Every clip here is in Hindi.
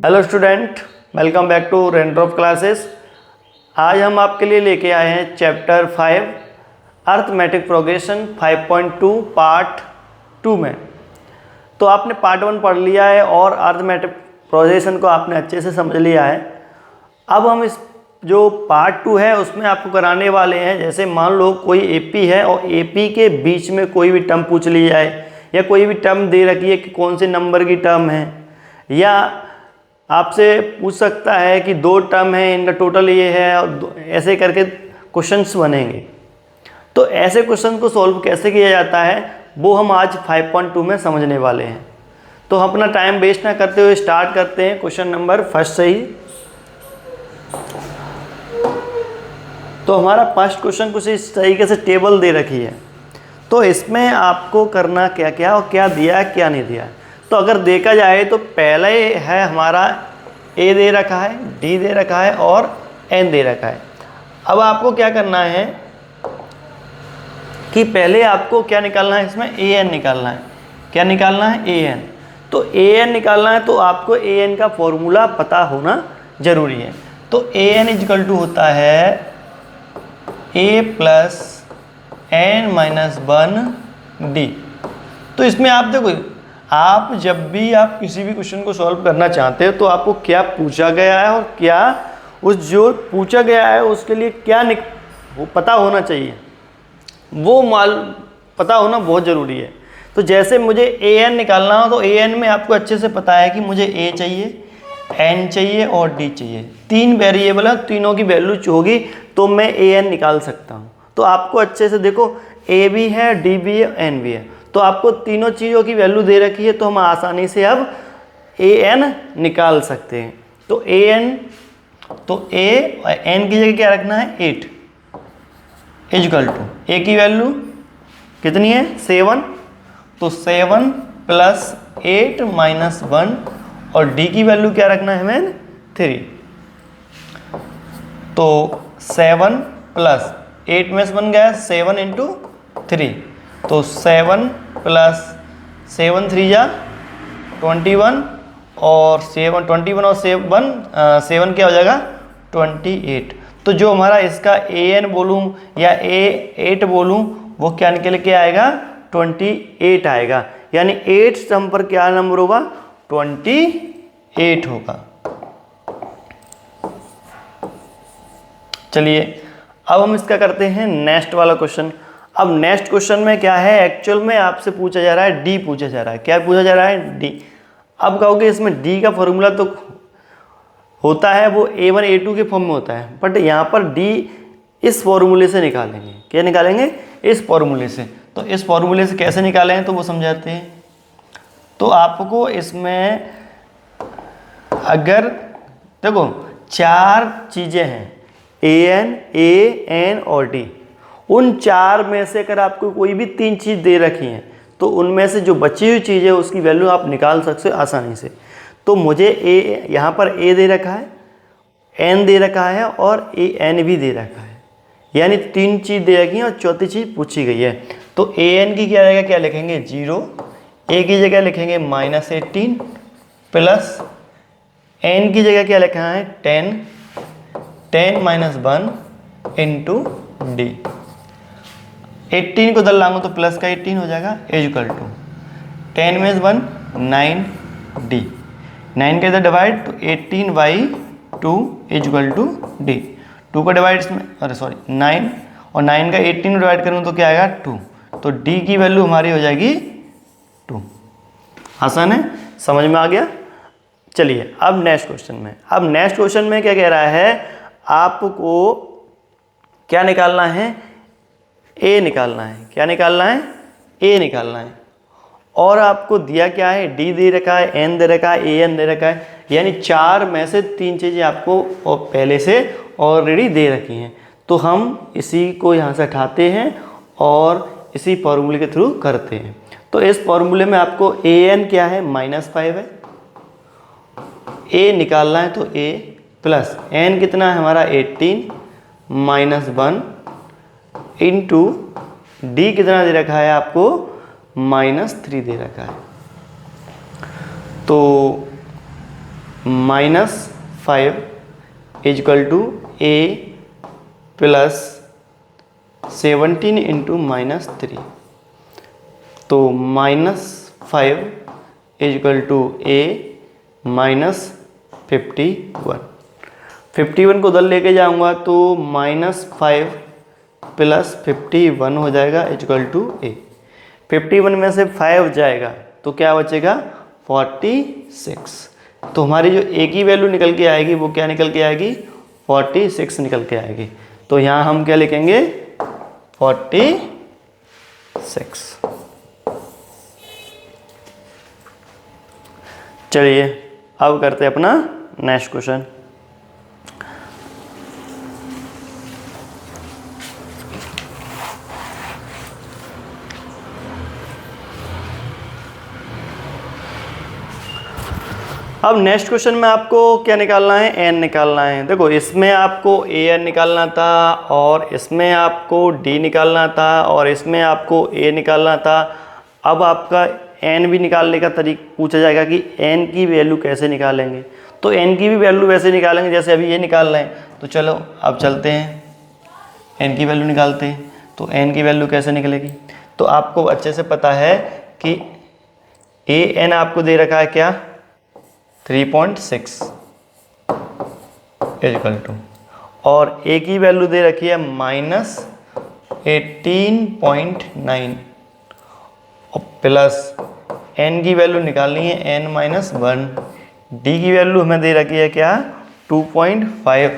Hello student, welcome back to रेंड्रॉफ क्लासेस। आज हम आपके लिए लेके आए हैं चैप्टर 5 अर्थमेटिक प्रोग्रेशन 5.2 पार्ट 2 में। तो आपने पार्ट 1 पढ़ लिया है और अर्थमेटिक प्रोग्रेशन को आपने अच्छे से समझ लिया है। अब हम इस जो पार्ट 2 है उसमें आपको कराने वाले हैं, जैसे मान लो कोई एपी है और एपी के बीच में कोई भी टर्म पूछ ली जाए या कोई भी टर्म दे रखी है कि कौन से नंबर की टर्म है, या आपसे पूछ सकता है कि दो टर्म है इनका टोटल ये है, और ऐसे करके क्वेश्चंस बनेंगे। तो ऐसे क्वेश्चन को सॉल्व कैसे किया जाता है वो हम आज 5.2 में समझने वाले हैं। तो हम अपना टाइम वेस्ट ना करते हुए स्टार्ट करते हैं क्वेश्चन नंबर फर्स्ट से ही। तो हमारा फर्स्ट क्वेश्चन कुछ इस तरीके से टेबल दे रखी है, तो इसमें आपको करना क्या क्या और क्या दिया है क्या नहीं दिया है। तो अगर देखा जाए तो पहले है हमारा ए दे रखा है, डी दे रखा है और एन दे रखा है। अब आपको क्या करना है कि पहले आपको क्या निकालना है, इसमें ए एन निकालना है। क्या निकालना है? A N. तो ए एन निकालना है तो आपको ए एन का फॉर्मूला पता होना जरूरी है। तो ए एन इजकल टू होता है ए प्लस एन माइनस 1 डी। तो इसमें आप देखो, आप जब भी आप किसी भी क्वेश्चन को सॉल्व करना चाहते हो तो आपको क्या पूछा गया है और क्या उस जो पूछा गया है उसके लिए क्या वो पता होना चाहिए, वो पता होना बहुत ज़रूरी है। तो जैसे मुझे ए एन निकालना हो तो ए एन में आपको अच्छे से पता है कि मुझे ए चाहिए, एन चाहिए और डी चाहिए। तीन वेरिएबल है, तीनों की वैल्यू होगी तो मैं ए एन निकाल सकता हूँ। तो आपको अच्छे से देखो, ए भी है, डी भी है, एन भी है, तो आपको तीनों चीज़ों की वैल्यू दे रखी है, तो हम आसानी से अब ए एन निकाल सकते हैं। तो ए एन, तो ए एन की जगह क्या रखना है 8 इजकल टू ए की वैल्यू कितनी है 7, तो 7 प्लस 8 माइनस 1, और डी की वैल्यू क्या रखना है हमें 3। तो 7 प्लस 8 में से बन गया 7 इंटू 3, तो 7 प्लस 7 3 जा 21, और 7 21 और 7 क्या हो जाएगा 28। तो जो हमारा इसका ए एन बोलूँ या ए 8 बोलूँ वो क्या निकल के आएगा 28 आएगा। यानी 8 स्तंभ पर क्या नंबर होगा 28 होगा। चलिए अब हम इसका करते हैं नेक्स्ट वाला क्वेश्चन। अब नेक्स्ट क्वेश्चन में क्या है, एक्चुअल में आपसे पूछा जा रहा है डी पूछा जा रहा है। क्या पूछा जा रहा है? डी। अब कहोगे इसमें डी का फॉर्मूला तो होता है वो A1 A2 के फॉर्म में होता है, बट यहाँ पर डी इस फॉर्मूले से निकालेंगे। क्या निकालेंगे? इस फॉर्मूले से। तो इस फॉर्मूले से कैसे निकालें तो वो समझाते हैं। तो आपको इसमें अगर देखो 4 चीज़ें हैं, ए एन, ए एन और डी, उन 4 में से अगर आपको कोई भी 3 चीज़ दे रखी हैं तो उनमें से जो बची हुई चीज़ है उसकी वैल्यू आप निकाल सकते हो आसानी से। तो मुझे ए, यहाँ पर ए दे रखा है, एन दे रखा है और ए एन भी दे रखा है, यानी 3 चीज़ दे रखी हैं और चौथी चीज़ पूछी गई है। तो ए एन की क्या जगह क्या लिखेंगे 0, ए की जगह लिखेंगे -18 प्लस एन की जगह क्या लिखा है 10 माइनस 1 इंटू डी। 18 को दल लाऊंगा तो प्लस का 18 हो जाएगा इजकल टू 10 में 1 9 डी। 9 के इधर डिवाइड तो 18/2 इजकल टू डी। 2 का डिवाइड इसमें 9 और 9 का 18 में डिवाइड करूँ तो क्या आएगा 2, तो डी की वैल्यू हमारी हो जाएगी 2। आसान है, समझ में आ गया। चलिए अब नेक्स्ट क्वेश्चन में क्या कह रहा है, आपको क्या निकालना है ए निकालना है। क्या निकालना है? ए निकालना है। और आपको दिया क्या है, डी दे रखा है, एन दे रखा है, ए एन दे रखा है, यानी 4 में से 3 चीज़ें आपको पहले से ऑलरेडी दे रखी हैं। तो हम इसी को यहाँ से हटाते हैं और इसी फॉर्मूले के थ्रू करते हैं। तो इस फॉर्मूले में आपको ए एन क्या है -5 है, ए निकालना है तो ए प्लस एन कितना है हमारा 18 माइनस 1 इंटू डी कितना दे रखा है आपको -3 दे रखा है। तो -5 is equal to a plus 17 into -3। तो -5 इजकल टू a -51। 51 को उधर लेके जाऊंगा तो -5 प्लस 51 हो जाएगा इजकल टू a। 51 में से 5 जाएगा तो क्या बचेगा 46। तो हमारी जो a की वैल्यू निकल के आएगी वो क्या निकल के आएगी 46 निकल के आएगी। तो यहाँ हम क्या लिखेंगे 46। चलिए अब करते हैं अपना नेक्स्ट क्वेश्चन। अब नेक्स्ट क्वेश्चन में आपको क्या निकालना है एन निकालना है। देखो इसमें आपको ए एन निकालना था और इसमें आपको डी निकालना था और इसमें आपको ए निकालना था। अब आपका एन भी निकालने का तरीका पूछा जाएगा कि एन की वैल्यू कैसे निकालेंगे। तो एन की भी वैल्यू वैसे निकालेंगे जैसे अभी ये निकाल रहे हैं। तो चलो अब चलते हैं एन की वैल्यू निकालते हैं। तो एन की वैल्यू कैसे निकलेगी तो आपको अच्छे से पता है कि ए एन आपको दे रखा है क्या 3.6 इजकल टू और ए की वैल्यू दे रखी है -18.9 और प्लस एन की वैल्यू निकालनी है n-1। डी की वैल्यू हमें दे रखी है क्या 2.5।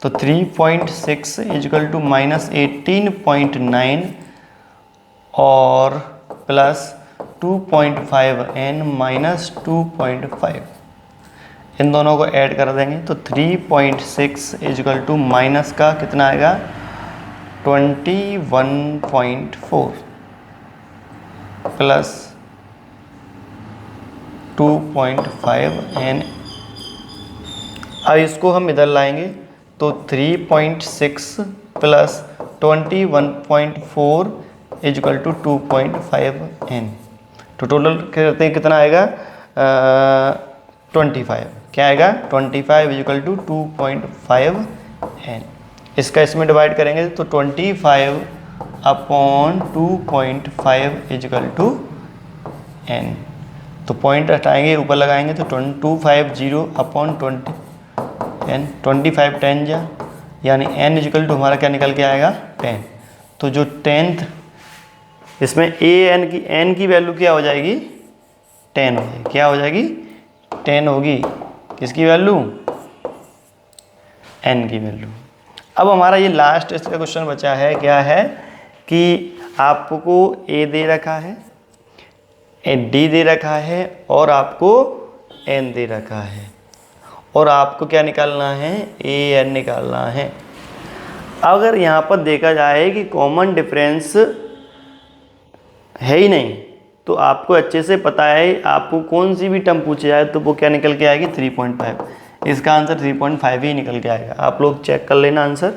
तो 3.6 इजकल टू -18.9 और प्लस 2.5 n-2.5 इन दोनों को ऐड कर देंगे तो 3.6 इजकल टू माइनस का कितना आएगा 21.4 प्लस 2.5 n। अब इसको हम इधर लाएंगे तो 3.6 प्लस 21.4 इजकल टू 2.5 n। तो टोटल करते हैं कितना आएगा 25। क्या आएगा 25 इजकल टू 2.5 n। इसका इसमें डिवाइड करेंगे तो 25 अपॉन 2.5 इजकल टू n। तो पॉइंट हटाएंगे ऊपर लगाएंगे तो 250 अपॉन 20 n 25 10 जा यानी n इजकल टू हमारा क्या निकल के आएगा 10। तो जो 10th इसमें एन की वैल्यू क्या हो जाएगी 10 हो जाएगी। क्या हो जाएगी 10 होगी किसकी वैल्यू एन की वैल्यू। अब हमारा ये लास्ट इसका क्वेश्चन बचा है क्या है कि आपको ए दे रखा है डी दे रखा है और आपको एन दे रखा है और आपको क्या निकालना है ए एन निकालना है। अगर यहाँ पर देखा जाए कि कॉमन डिफरेंस है ही नहीं तो आपको अच्छे से पता है आपको कौन सी भी टर्म पूछी जाए तो वो क्या निकल के आएगी 3.5। इसका आंसर 3.5 ही निकल के आएगा। आप लोग चेक कर लेना आंसर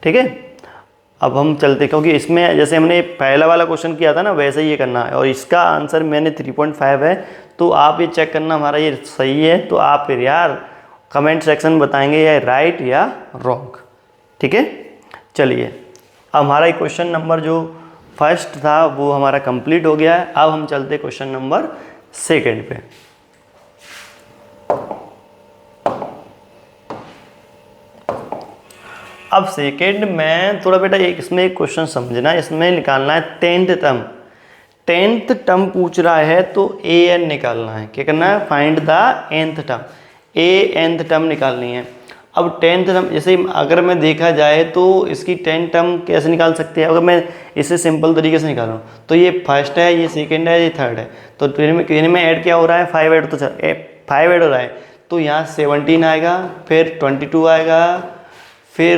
ठीक है। अब हम चलते क्योंकि इसमें जैसे हमने पहला वाला क्वेश्चन किया था ना वैसे ही ये करना है और इसका आंसर मैंने 3.5 है। तो आप ये चेक करना हमारा ये सही है तो आप फिर यार कमेंट सेक्शन में बताएंगे या राइट या रॉन्ग ठीक है। चलिए अब हमारा ये क्वेश्चन नंबर जो फर्स्ट था वो हमारा कंप्लीट हो गया है। अब हम चलते क्वेश्चन नंबर सेकंड पे। अब सेकंड में थोड़ा बेटा इसमें एक क्वेश्चन समझना, इसमें निकालना है 10th टर्म। 10th टर्म पूछ रहा है तो ए एन निकालना है। क्या करना है find the nth term, A nth term निकालनी है। अब 10th टर्म जैसे अगर मैं देखा जाए तो इसकी 10th टर्म कैसे निकाल सकते हैं। अगर मैं इसे सिंपल तरीके से निकालूँ तो ये फर्स्ट है ये सेकंड है ये थर्ड है तो इनमें ऐड क्या हो रहा है 5 ऐड तो 5 ऐड हो रहा है तो यहाँ 17 आएगा फिर 22 आएगा फिर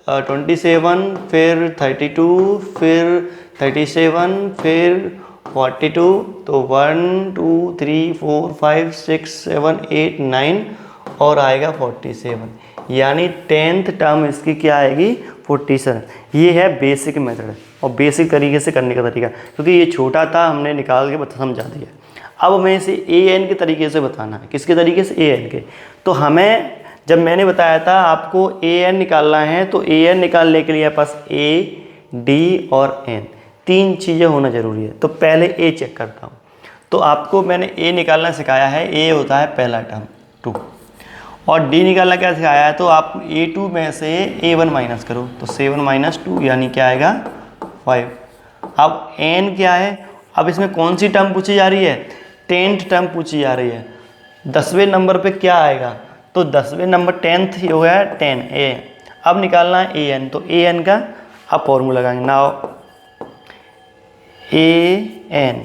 27 फिर 32 फिर 37 फिर 42 तो 1 2 3 4 5 6 7 8 9 और आएगा 47 यानी 10th टर्म इसकी क्या आएगी 47। ये है बेसिक मेथड और बेसिक तरीके से करने का तरीका क्योंकि ये छोटा था हमने निकाल के समझा दिया। अब हमें इसे ए एन के तरीके से बताना है। किसके तरीके से? ए एन के। तो हमें जब मैंने बताया था आपको ए एन निकालना है, तो ए एन निकालने के लिए पास ए, डी और एन तीन चीज़ें होना जरूरी है। तो पहले ए चेक करता हूँ। तो आपको मैंने ए निकालना सिखाया है। ए होता है पहला टर्म 2, और डी निकालना क्या सिखाया है? तो आप A2 में से A1 माइनस करो, तो 7 माइनस 2 यानी क्या आएगा? 5। अब n क्या है? अब इसमें कौन सी टर्म पूछी जा रही है? 10th टर्म पूछी जा रही है। 10वें नंबर पे क्या आएगा? तो 10वें नंबर 10th ही हो गया 10 a। अब निकालना है an, तो an का अब फॉर्मूला लगाएंगे। Now an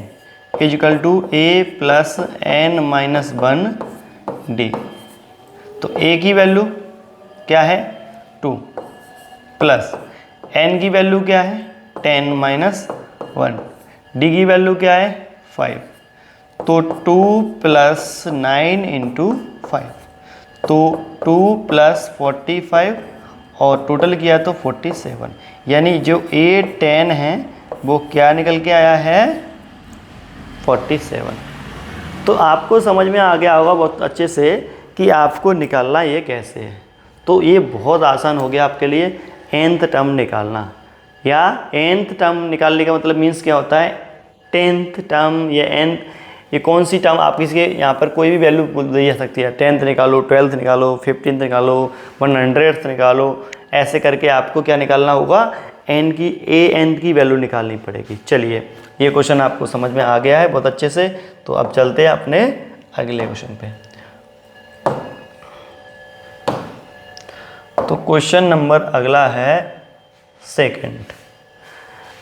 is equal to a plus n minus 1 d। तो a की वैल्यू क्या है? 2 प्लस n की वैल्यू क्या है? 10 माइनस 1। d की वैल्यू क्या है? 5। तो 2 प्लस 9 इंटू 5, तो 2 प्लस 45 और टोटल किया तो 47, यानी जो A10 है वो क्या निकल के आया है? 47। तो आपको समझ में आ गया होगा बहुत अच्छे से कि आपको निकालना ये कैसे है। तो ये बहुत आसान हो गया आपके लिए nth टर्म निकालना, या nth टर्म निकालने का मतलब मीन्स क्या होता है? 10th टर्म या nth, ये कौन सी टर्म आप किसी के यहाँ पर कोई भी वैल्यू दी जा सकती है। 10th निकालो, 12th निकालो, 15th निकालो, 100th निकालो, ऐसे करके आपको क्या निकालना होगा? n की nth की वैल्यू निकालनी पड़ेगी। चलिए, ये क्वेश्चन आपको समझ में आ गया है बहुत अच्छे से। तो अब चलते हैं अपने अगले क्वेश्चन पे। तो क्वेश्चन नंबर अगला है 2nd।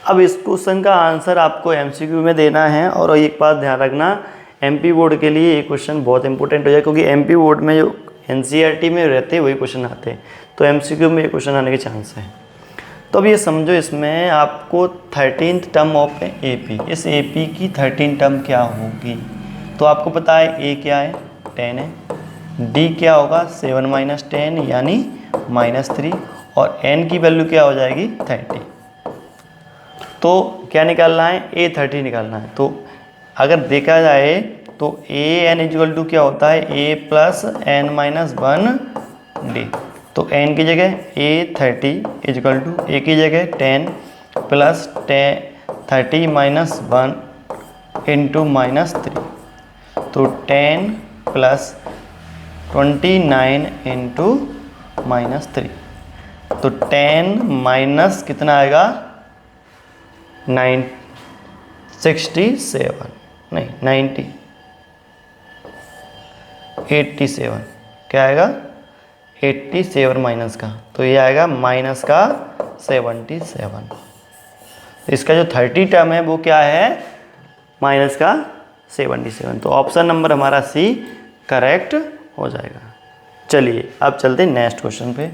अब इस क्वेश्चन का आंसर आपको एमसीक्यू में देना है, और एक बात ध्यान रखना, एमपी बोर्ड के लिए ये क्वेश्चन बहुत इंपॉर्टेंट हो जाए, क्योंकि एमपी बोर्ड में जो एनसीईआरटी में रहते हैं वही क्वेश्चन आते हैं, तो एमसीक्यू में ये क्वेश्चन आने के चांस है। तो अब ये समझो, इसमें आपको 13th टर्म ऑफ एपी, इस एपी की 13 टर्म क्या होगी? तो आपको पता है ए क्या है? 10 है। डी क्या होगा? 7 माइनस 10 यानी -3, और एन की वैल्यू क्या हो जाएगी? 30। तो क्या निकालना है? A30 निकालना है। तो अगर देखा जाए तो an इक्वल टू क्या होता है? a plus n minus 1 d। तो n की जगह A30 इक्वल टू a की जगह 10 प्लस 30 माइनस 1 इंटू -3, तो 10 प्लस 29 इंटू -3, तो 10 माइनस कितना आएगा? 67 नहीं 90 87 क्या आएगा? 87 माइनस का, तो ये आएगा माइनस का 77। इसका जो 30 टर्म है वो क्या है? माइनस का 77। तो ऑप्शन नंबर हमारा सी करेक्ट हो जाएगा। चलिए, अब चलते हैं नेक्स्ट क्वेश्चन पे।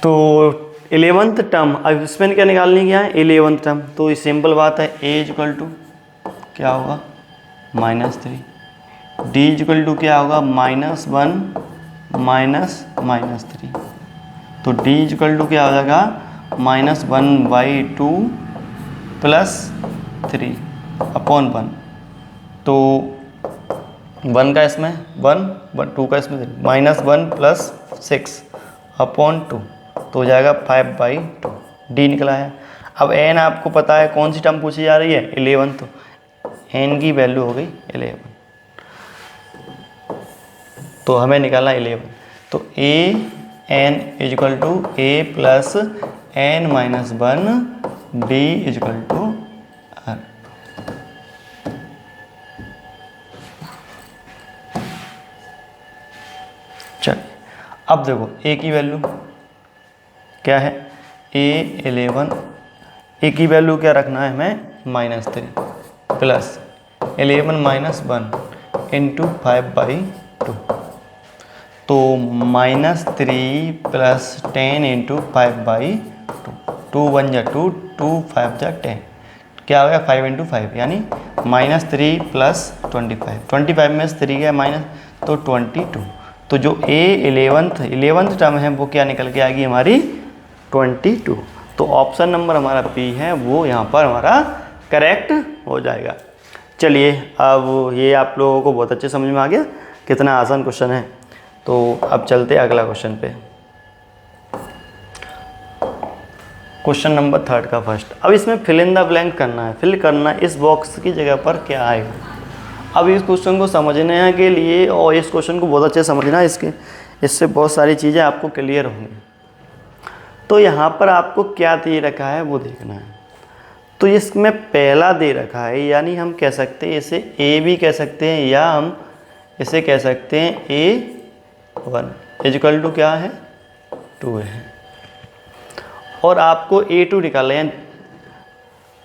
तो 11th टर्म, अब इसमें क्या निकालनी क्या है? 11th term. तो ये सिंपल बात है, a इक्वल टू क्या होगा? -3। d इक्वल टू क्या होगा? -1 माइनस -3। तो d इक्वल टू क्या हो जाएगा? -1/2 प्लस 3 अपॉन 1। तो 1 का इसमें 1 2 का इसमें -1 प्लस 6 अपॉन 2, तो हो जाएगा 5/2। डी निकला है। अब n आपको पता है कौन सी टर्म पूछी जा रही है? 11, तो n की वैल्यू हो गई 11, तो हमें निकालना 11। तो an equal to a plus n minus 1 d equal to r। चलिए, अब देखो a की वैल्यू क्या है? A11, ए की वैल्यू क्या रखना है हमें? -3 प्लस 11 माइनस 1 इंटू 5/2, तो -3 प्लस 10 इंटू 5/2, 2 1 जा 2, 2 5 जा 10, क्या हो गया? 5 इंटू 5 यानी -3 प्लस 25 में से 3 गया माइनस, तो 22। तो जो A11th टर्म है वो क्या निकल के आएगी हमारी? 22। तो ऑप्शन नंबर हमारा बी है वो यहाँ पर हमारा करेक्ट हो जाएगा। चलिए अब ये आप लोगों को बहुत अच्छे समझ में आ गया कितना आसान क्वेश्चन है। तो अब चलते हैं अगला क्वेश्चन पे। क्वेश्चन नंबर 3 का फर्स्ट। अब इसमें फिल इन द ब्लैंक करना है। फिल करना इस बॉक्स की जगह पर क्या आएगा। अब इस क्वेश्चन को समझने के लिए और इस क्वेश्चन को बहुत अच्छे समझना है, इससे बहुत सारी चीज़ें आपको क्लियर होंगी। तो यहाँ पर आपको क्या दे रखा है वो देखना है। तो इसमें पहला दे रखा है, यानी हम कह सकते हैं इसे ए भी कह सकते हैं, या हम इसे कह सकते हैं A1 इक्वल टू क्या है 2 है। और आपको A2 निकालना है।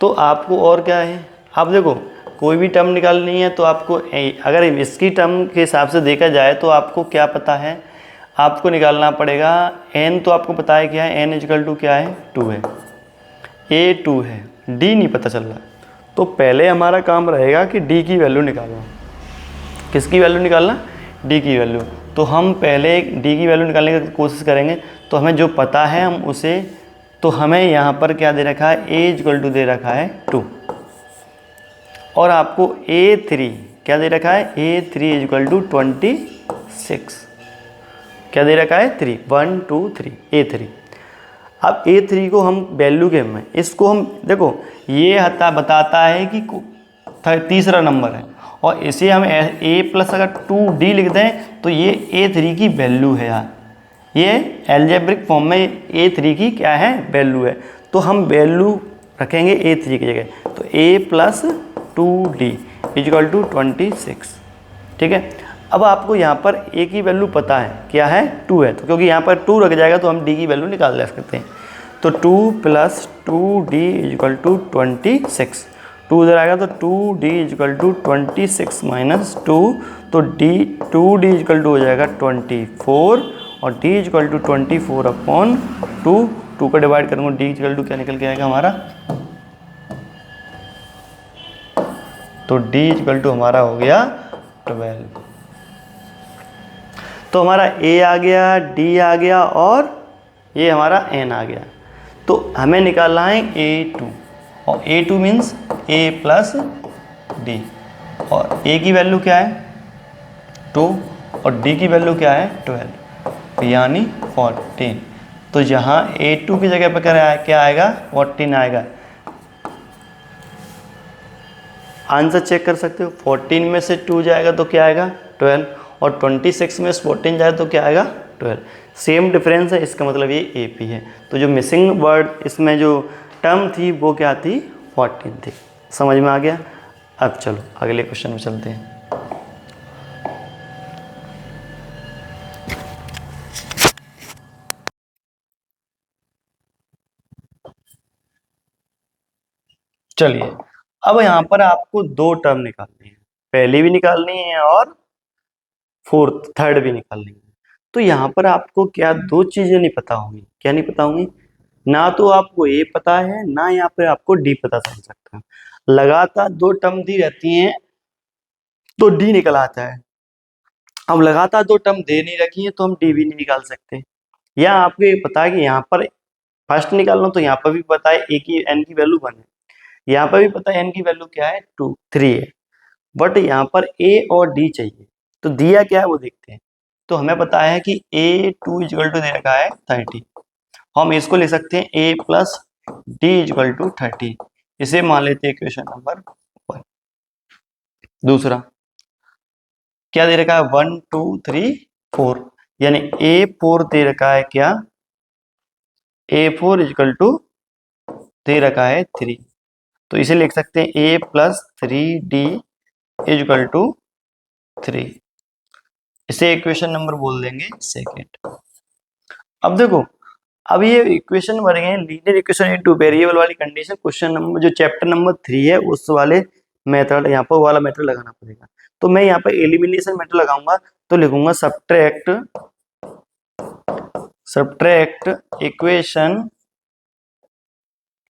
तो आपको और क्या है, आप देखो कोई भी टर्म निकालनी है तो आपको अगर इसकी टर्म के हिसाब से देखा जाए तो आपको क्या पता है, आपको निकालना पड़ेगा n। तो आपको पता है क्या है, n इक्वल टू क्या है 2 है, A2 है, D नहीं पता चल रहा। तो पहले हमारा काम रहेगा कि D की वैल्यू निकालना। किसकी वैल्यू निकालना, D की वैल्यू। तो हम पहले D की वैल्यू निकालने की कोशिश करेंगे। तो हमें जो पता है हम उसे, तो हमें यहाँ पर क्या दे रखा है, A इक्वल टू दे रखा है 2, और आपको A3 क्या दे रखा है, A3 इक्वल टू 26। क्या दे रखा है 3, 1 2 3 A3। अब A3 को हम वैल्यू के में इसको हम देखो ये बताता है कि तीसरा नंबर है, और इसे हम A प्लस अगर 2D लिख दें तो ये A3 की वैल्यू है यार। ये एल्जेब्रिक फॉर्म में A3 की क्या है वैल्यू है। तो हम वैल्यू रखेंगे A3 की जगह। तो A plus 2D equal to 26। ठीक है। अब आपको यहाँ पर A की वैल्यू पता है क्या है 2 है। तो क्योंकि यहाँ पर 2 रख जाएगा तो हम D की वैल्यू निकाल ले सकते हैं। तो 2 प्लस 2D इक्वल टू 26। 2 इधर आएगा तो 2D इक्वल टू 26 माइनस 2। तो 2D इक्वल टू हो जाएगा 24, और D इक्वल टू 24 अपॉन 2 का डिवाइड करूँगा, D इक्वल टू क्या निकल के आएगा हमारा, तो D इक्वल टू हमारा हो गया 12। तो हमारा A आ गया, D आ गया, और ये हमारा N आ गया। तो हमें निकालना है A2, और A2 means A plus D, और A की वैल्यू क्या है 2, और D की वैल्यू क्या है 12, यानी 14। तो यहाँ A2 की जगह पर क्या आएगा 14 आएगा। आंसर चेक कर सकते हो, 14 में से 2 जाएगा तो क्या आएगा 12, और 26 में से 14 जाए तो क्या आएगा 12। सेम डिफरेंस है, इसका मतलब ये AP है। तो जो मिसिंग वर्ड इसमें जो टर्म थी वो क्या थी 14 थी। समझ में आ गया। अब चलो अगले क्वेश्चन में चलते हैं। चलिए अब यहाँ पर आपको 2 टर्म निकालनी है, पहली भी निकालनी है और थर्ड भी निकालनी है। तो यहाँ पर आपको क्या 2 चीजें नहीं पता होंगी। क्या नहीं पता होंगी, ना तो आपको A पता है, ना यहाँ पे आपको D पता चल सकता है। लगातार 2 टर्म दी रहती हैं तो D निकल आता है। अब लगातार 2 टर्म दे नहीं रखी है तो हम D भी नहीं निकाल सकते। या आपको ये पता है कि यहाँ पर फर्स्ट निकालना, तो यहाँ पर भी पता है A की N की वैल्यू 1 है, यहाँ पर भी पता है N की वैल्यू क्या है 3 है, बट यहाँ पर A और D चाहिए। तो दिया क्या है वो देखते हैं। तो हमें पता है कि A2 इक्वल टू दे रखा है 30। हम इसको ले सकते हैं A plus D equal to 30। इसे मान लेते हैं इक्वेशन नंबर 1। दूसरा क्या दे रखा है 1 2 3 4, यानी A4 दे रखा है क्या, A4 इक्वल टू दे रखा है 3। तो इसे लिख सकते हैं A plus 3D equal to 3। इसे इक्वेशन नंबर बोल देंगे सेकेंड। अब देखो अब ये इक्वेशन बन गए लीनियर इक्वेशन इन 2 वेरिएबल वाली कंडीशन। क्वेश्चन नंबर जो चैप्टर नंबर 3 है उस वाले मेथड, यहाँ पर वाला मेथड लगाना पड़ेगा। तो मैं यहाँ पर एलिमिनेशन मेथड लगाऊंगा। तो लिखूंगा subtract equation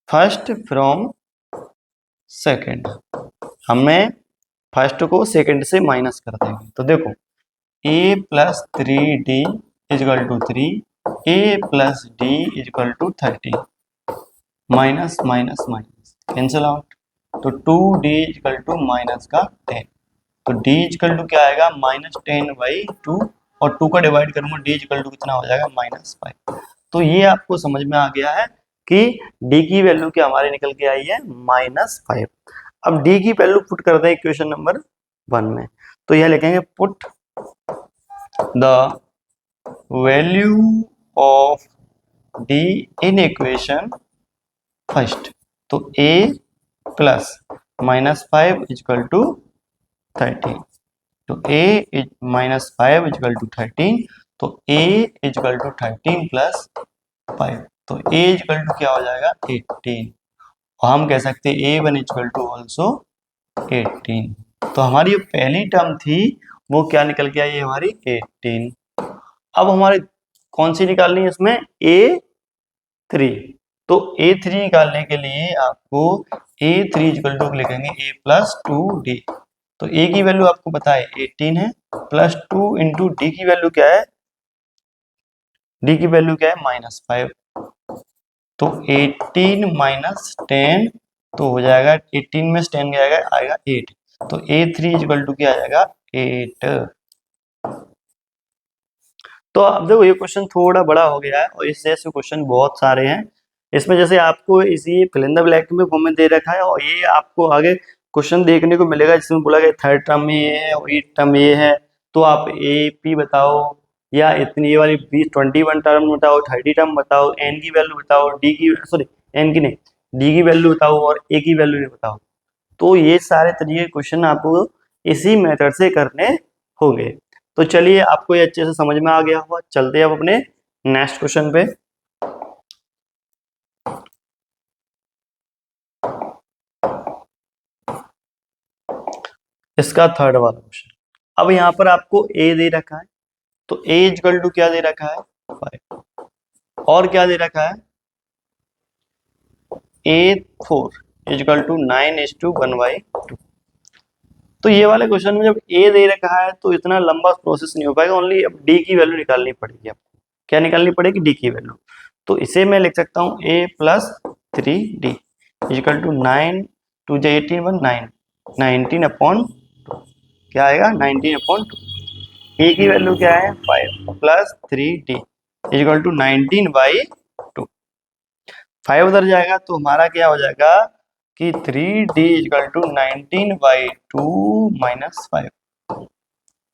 first from second. हमें फर्स्ट को सेकंड से माइनस कर देंगे। तो देखो A plus 3D is equal to 3, A plus D is equal to 30। Minus minus minus cancel out, तो 2d इक्वल टू माइनस का 10, तो d इक्वल टू क्या आएगा -10/2, और 2 का डिवाइड करूंगा d इक्वल टू कितना हो जाएगा -5। तो ये आपको समझ में आ गया है कि d की वैल्यू क्या हमारी निकल के आई है -5। अब d की वैल्यू पुट कर दें इक्वेशन नंबर 1 में, तो यह लिखेंगे put the value of d in equation first, तो a प्लस -5 इक्वल टू 13, तो a इज -5 इक्वल टू 13, तो a इक्वल टू 13 प्लस 5, तो a इक्वल टू क्या हो जाएगा 18, और हम कह सकते हैं a1 इक्वल टू ऑल्सो 18। तो हमारी जो पहली टर्म थी वो क्या निकल के आई हमारी 18। अब हमारे कौन सी निकालनी है इसमें a3, तो a3 निकालने के लिए आपको a3 इक्वल टू लिखेंगे a प्लस 2d, तो a की वैल्यू आपको पता है 18 है, प्लस 2 इंटू d की वैल्यू क्या है, d की वैल्यू क्या है -5, तो 18 माइनस 10, तो हो जाएगा 18 में 10 गया आएगा 8, तो a3 इक्वल टू क्या आ जाएगा 8। तो अब देखो ये क्वेश्चन थोड़ा बड़ा हो गया है और इस जैसे क्वेश्चन बहुत सारे हैं इसमें, जैसे आपको इसी फिल इन द ब्लैंक में फॉर्म में दे रखा है और ये आपको आगे क्वेश्चन देखने को मिलेगा जिसमें बोला गया थर्ड टर्म में ये है और एथ टर्म ये है, तो आप ए पी बताओ या इतनी ये वाली 21 टर्म बताओ, 30 टर्म बताओ, एन की वैल्यू बताओ, डी की सॉरी एन की नहीं डी की वैल्यू बताओ और ए की वैल्यू बताओ। तो ये सारे तरीके क्वेश्चन आपको इसी मेथड से करने होंगे। तो चलिए आपको ये अच्छे से समझ में आ गया होगा, चलते हैं अब अपने नेक्स्ट क्वेश्चन पे। इसका थर्ड वाला क्वेश्चन, अब यहाँ पर आपको ए दे रखा है, तो ए इक्वल टू क्या दे रखा है 5, और क्या दे रखा है a4 इक्वल टू 9:1/2। तो ये वाले क्वेश्चन में जब ए दे रखा है तो इतना लंबा प्रोसेस नहीं हो पाएगा, ओनली अब डी की वैल्यू निकालनी पड़ेगी आपको। क्या निकालनी पड़ेगी डी की वैल्यू, तो इसे मैं लिख सकता हूँ a plus 3d equal to 9 2 18 1 9 19/2, क्या आएगा 19/2। ए की वैल्यू क्या है 5 प्लस 3d इक्वल टू 19/2, 5 उधर जाएगा तो हमारा क्या हो जाएगा कि 3d इक्वल टू 19/2 माइनस 5,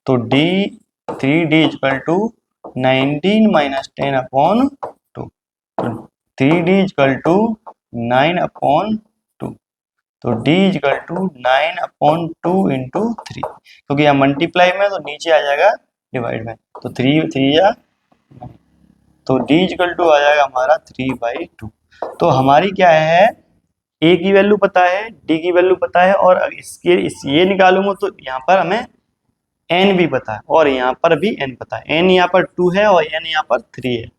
तो d 3d equal to 19 minus 10/2, तो 3d इक्वल टू 9/2, तो d इक्वल टू 9/2 इंटू 3, क्योंकि यहाँ मल्टीप्लाई में तो नीचे आ जाएगा डिवाइड में, तो 3 3 या, तो d इक्वल टू आ जाएगा हमारा 3/2। तो हमारी क्या है a की वैल्यू पता है, d की वैल्यू पता है, और ये निकालूंगा तो यहाँ पर हमें n भी पता है और यहाँ पर भी n पता है, n यहाँ पर 2 है और n यहाँ पर 3 है,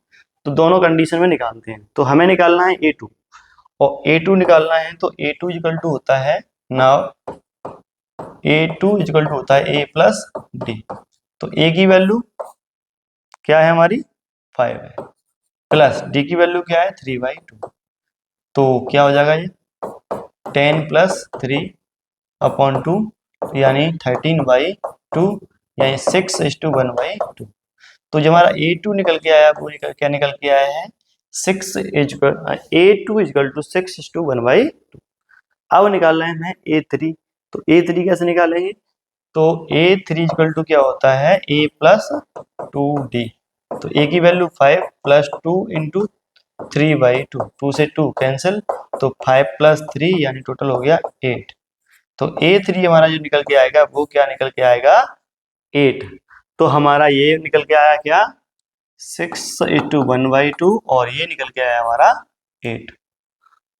तो दोनों कंडीशन में निकालते हैं। तो हमें निकालना है a2, और a2 निकालना है तो a2 इक्वल टू होता है नाउ a2 इक्वल टू होता है a प्लस d, तो a की वैल्यू क्या है हमारी 5 है, प्लस d की वैल्यू क्या है 3/2, तो क्या हो जाएगा ये 10 प्लस 3/2 यानी 13/2 यानी 6:1/2। तो जो हमारा a2 निकल के आया वो क्या निकल के आया है a2 इक्वल टू 6:1/2। अब निकालना है हमें a3, तो a3 कैसे निकालेंगे, तो a3 इक्वल टू क्या होता है a प्लस 2d, तो a की वैल्यू 5 प्लस 2 इंटू 3/2, 2 से 2 कैंसिल, तो 5 प्लस 3 यानी टोटल हो गया 8, तो a3 हमारा जो निकल के आएगा वो क्या निकल के आएगा 8। तो हमारा ये निकल के आया क्या 6:1/2 और ये निकल के आया हमारा 8।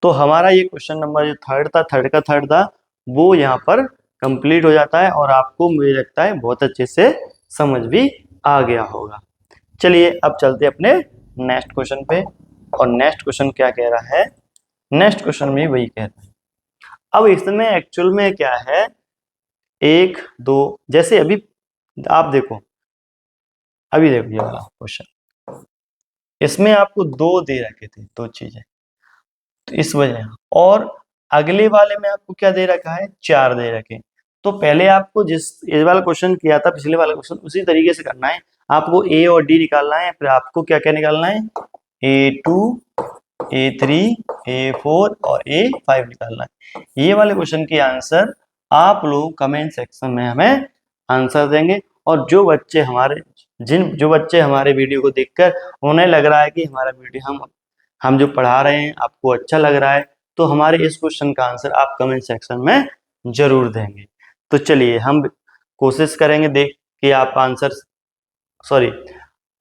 तो हमारा ये क्वेश्चन नंबर जो थर्ड था वो यहाँ पर कंप्लीट हो जाता है और आपको मुझे लगता है बहुत अच्छे से समझ भी आ गया होगा। चलिए अब चलते अपने नेक्स्ट क्वेश्चन पे, और नेक्स्ट क्वेश्चन क्या कह रहा है, नेक्स्ट क्वेश्चन में वही कह रहा है। अब इसमें एक्चुअल में क्या है 1 2, जैसे अभी आप देखो, अभी देखो ये वाला क्वेश्चन, इसमें आपको दो दे रखे थे, दो चीजें, तो इस वजह, और अगले वाले में आपको क्या दे रखा है, 4 दे रखे। तो पहले आपको जिस ये वाला क्वेश्चन किया था, पिछले वाला क्वेश्चन, उसी तरीके से करना है। आपको ए और डी निकालना है, फिर आपको क्या क्या निकालना है, A2, A3, A4 और A5 निकालना है। ये वाले क्वेश्चन की आंसर आप लोग कमेंट सेक्शन में हमें आंसर देंगे। और जो बच्चे हमारे वीडियो को देखकर उन्हें लग रहा है कि हमारा वीडियो हम जो पढ़ा रहे हैं आपको अच्छा लग रहा है, तो हमारे इस क्वेश्चन का आंसर आप कमेंट सेक्शन में जरूर देंगे। तो चलिए हम कोशिश करेंगे देख कि आप आंसर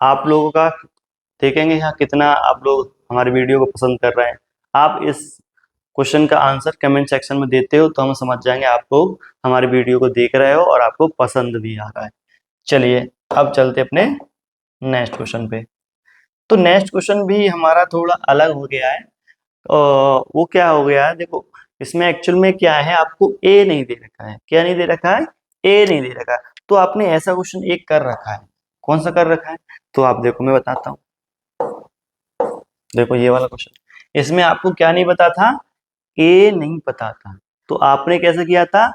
आप लोगों का देखेंगे यहाँ कितना आप लोग हमारे वीडियो को पसंद कर रहे हैं। आप इस क्वेश्चन का आंसर कमेंट सेक्शन में देते हो तो हम समझ जाएंगे आप लोग हमारे वीडियो को देख रहे हो और आपको पसंद भी आ रहा है। चलिए अब चलते अपने नेक्स्ट क्वेश्चन पे। तो नेक्स्ट क्वेश्चन भी हमारा थोड़ा अलग हो गया है। वो क्या हो गया है, देखो इसमें एक्चुअल में क्या है, आपको ए नहीं दे रखा है। क्या नहीं दे रखा है, ए नहीं दे रखा है। तो आपने ऐसा क्वेश्चन एक कर रखा है। कौन सा कर रखा है, तो आप देखो मैं बताता हूँ। देखो ये वाला क्वेश्चन, इसमें आपको क्या नहीं पता था, ए नहीं पता था। तो आपने कैसे किया था,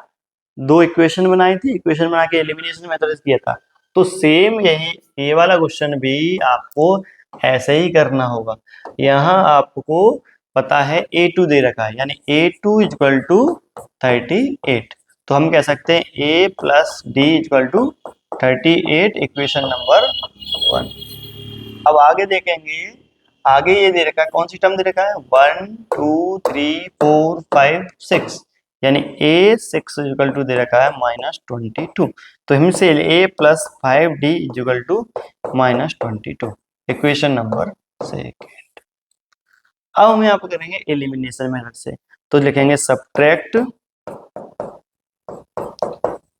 2 इक्वेशन बनाई थी, इक्वेशन बना के एलिमिनेशन मेथड से किया था। तो सेम यही ये वाला क्वेश्चन भी आपको ऐसे ही करना होगा। यहाँ आपको पता है A2 दे रखा है, यानी A2 इक्वल टू 38। तो हम कह सकते हैं A plus D equal to 38, equation number 1। अब आगे देखेंगे, आगे ये दे रखा है, कौन सी टर्म दे रखा है, 1 2 3 4 5 6, यानी A6 इक्वल टू दे रखा है -22। तो हमसे A plus 5D equal to -22, equation number 2। अब हम यहाँ पर करेंगे एलिमिनेशन मेथड से। तो लिखेंगे subtract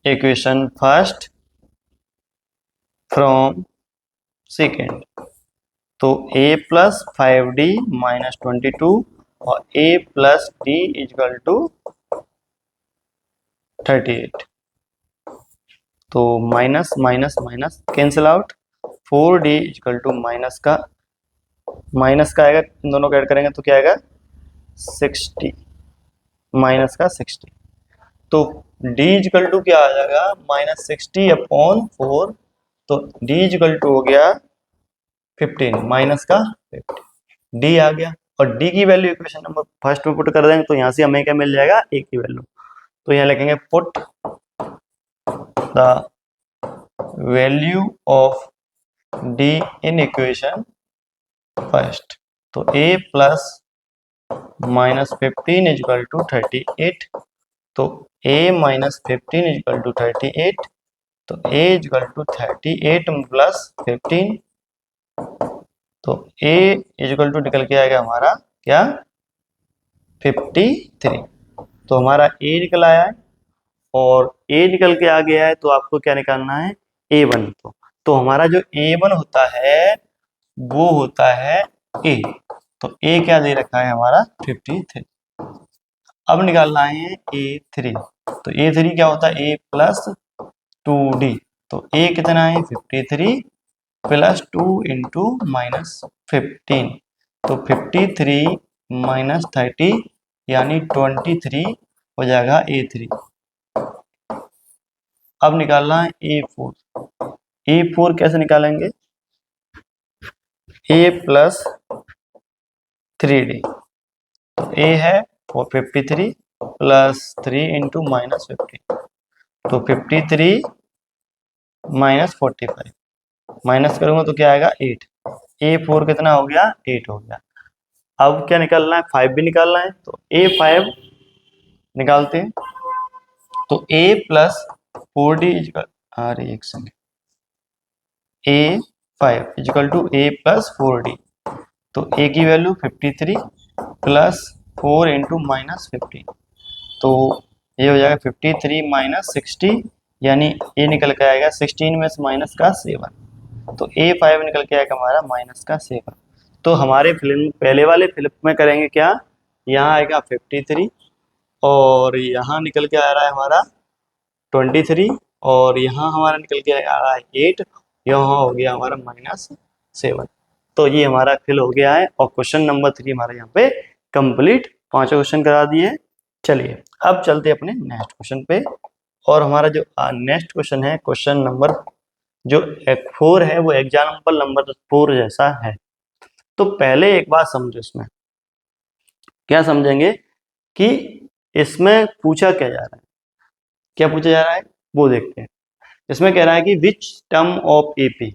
equation first from second. तो A प्लस 5D -22 और A plus D equal to 38। तो minus minus minus cancel out, 4D equal to minus का आएगा, इन दोनों को ऐड करेंगे तो क्या आएगा 60, माइनस का 60। तो D इक्वल टू क्या आ जाएगा, -60/4। तो D इक्वल टू हो गया 15, माइनस का 50, D आ गया। और D की वैल्यू इक्वेशन नंबर फर्स्ट में पुट कर देंगे तो यहाँ से हमें क्या मिल जाएगा, A की वैल्यू। तो यहाँ लिखेंगे put the value of D in equation first. तो A प्लस -15 इक्वल टू 38। तो A -15 इक्वल टू 38। तो A इक्वल टू 38 प्लस 15। तो A इक्वल टू निकल के आएगा हमारा क्या, 53। तो हमारा A निकल आया है और A निकल के आ गया है। तो आपको क्या निकालना है, A1। तो हमारा जो A1 होता है वो होता है A। तो A क्या दे रखा है हमारा 53। अब निकालना है A3। तो A3 क्या होता है, A प्लस 2D। तो A कितना है 53 प्लस 2 इंटू -15। तो 53 माइनस 30 यानी 23 हो जाएगा A3। अब निकालना है A4। A4 कैसे निकालेंगे, A प्लस 3D। तो A है 53 प्लस 3 इंटू -15। तो 53 माइनस 45, माइनस करूंगा तो क्या आएगा 8। A4 कितना हो गया, 8 हो गया। अब क्या निकालना है, 5 भी निकालना है। तो A5 निकालते हैं। तो A प्लस 4D अरे एक second, A5 equal to A plus 4D। तो A की वैल्यू 53 प्लस 4 इंटू -15। तो ये हो जाएगा 53 माइनस 60, यानी A निकल के आएगा 16 में से माइनस का 7। तो A5 निकल के आएगा हमारा माइनस का 7। तो हमारे फिल्म पहले वाले फिलिप में करेंगे क्या, यहाँ आएगा 53 और यहाँ निकल के आ रहा है हमारा 23 और यहाँ हमारा निकल के आ रहा है 8, यहाँ हो गया हमारा -7। तो ये हमारा फिल हो गया है और क्वेश्चन नंबर 3 हमारा यहाँ पे कंप्लीट, 5 क्वेश्चन करा दिए। चलिए अब चलते अपने नेक्स्ट क्वेश्चन पे। और हमारा जो नेक्स्ट क्वेश्चन है, क्वेश्चन नंबर जो 4 है, वो एग्जाम्पल नंबर 4 जैसा है। तो पहले एक बात समझो, इसमें क्या समझेंगे कि इसमें पूछा क्या जा रहा है, क्या पूछा जा रहा है वो देखते हैं। इसमें कह रहा है कि विच टर्म ऑफ एपी,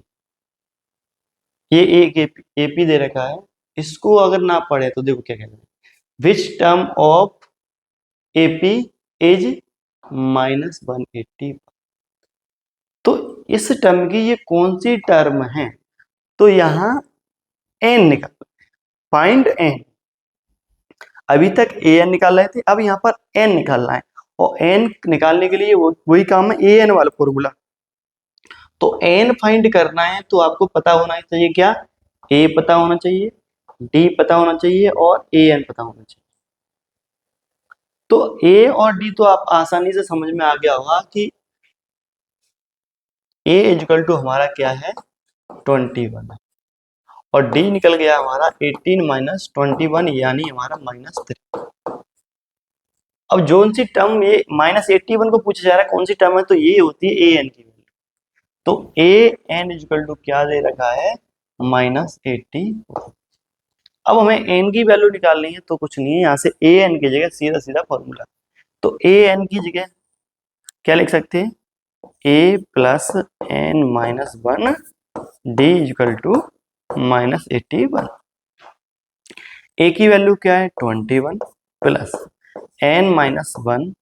ये एक एपी दे रखा है, इसको अगर ना पढ़े तो देखो क्या कह रहा है, which term of AP is -180। तो इस टर्म की ये कौन सी टर्म है, तो यहां एन निकाल, फाइंड एन। अभी तक ए एन निकाल रहे थे, अब यहाँ पर एन निकालना है, और एन निकालने के लिए वही काम है, ए एन वाला फॉर्मूला। तो एन फाइंड करना है तो आपको पता होना चाहिए क्या, ए पता होना चाहिए, डी पता होना चाहिए, और ए एन पता होना चाहिए। तो ए और डी तो आप आसानी से समझ में आ गया होगा कि ए इक्वल टू हमारा क्या है 21 है, और डी निकल गया हमारा 18 माइनस 21 यानी हमारा -3। अब जो सी टर्म ये -81 को पूछा जा रहा है कौन सी टर्म है, तो ये होती है ए एन की वैल्यू। तो ए एन इक्वल टू क्या दे रखा है -80। अब हमें एन की वैल्यू निकालनी है, तो कुछ नहीं है, यहाँ से ए एन की जगह सीधा सीधा फॉर्मूला। तो ए एन की जगह क्या लिख सकते हैं, A plus N -1 D equal to -81। A की वैल्यू क्या है 21 प्लस n-1,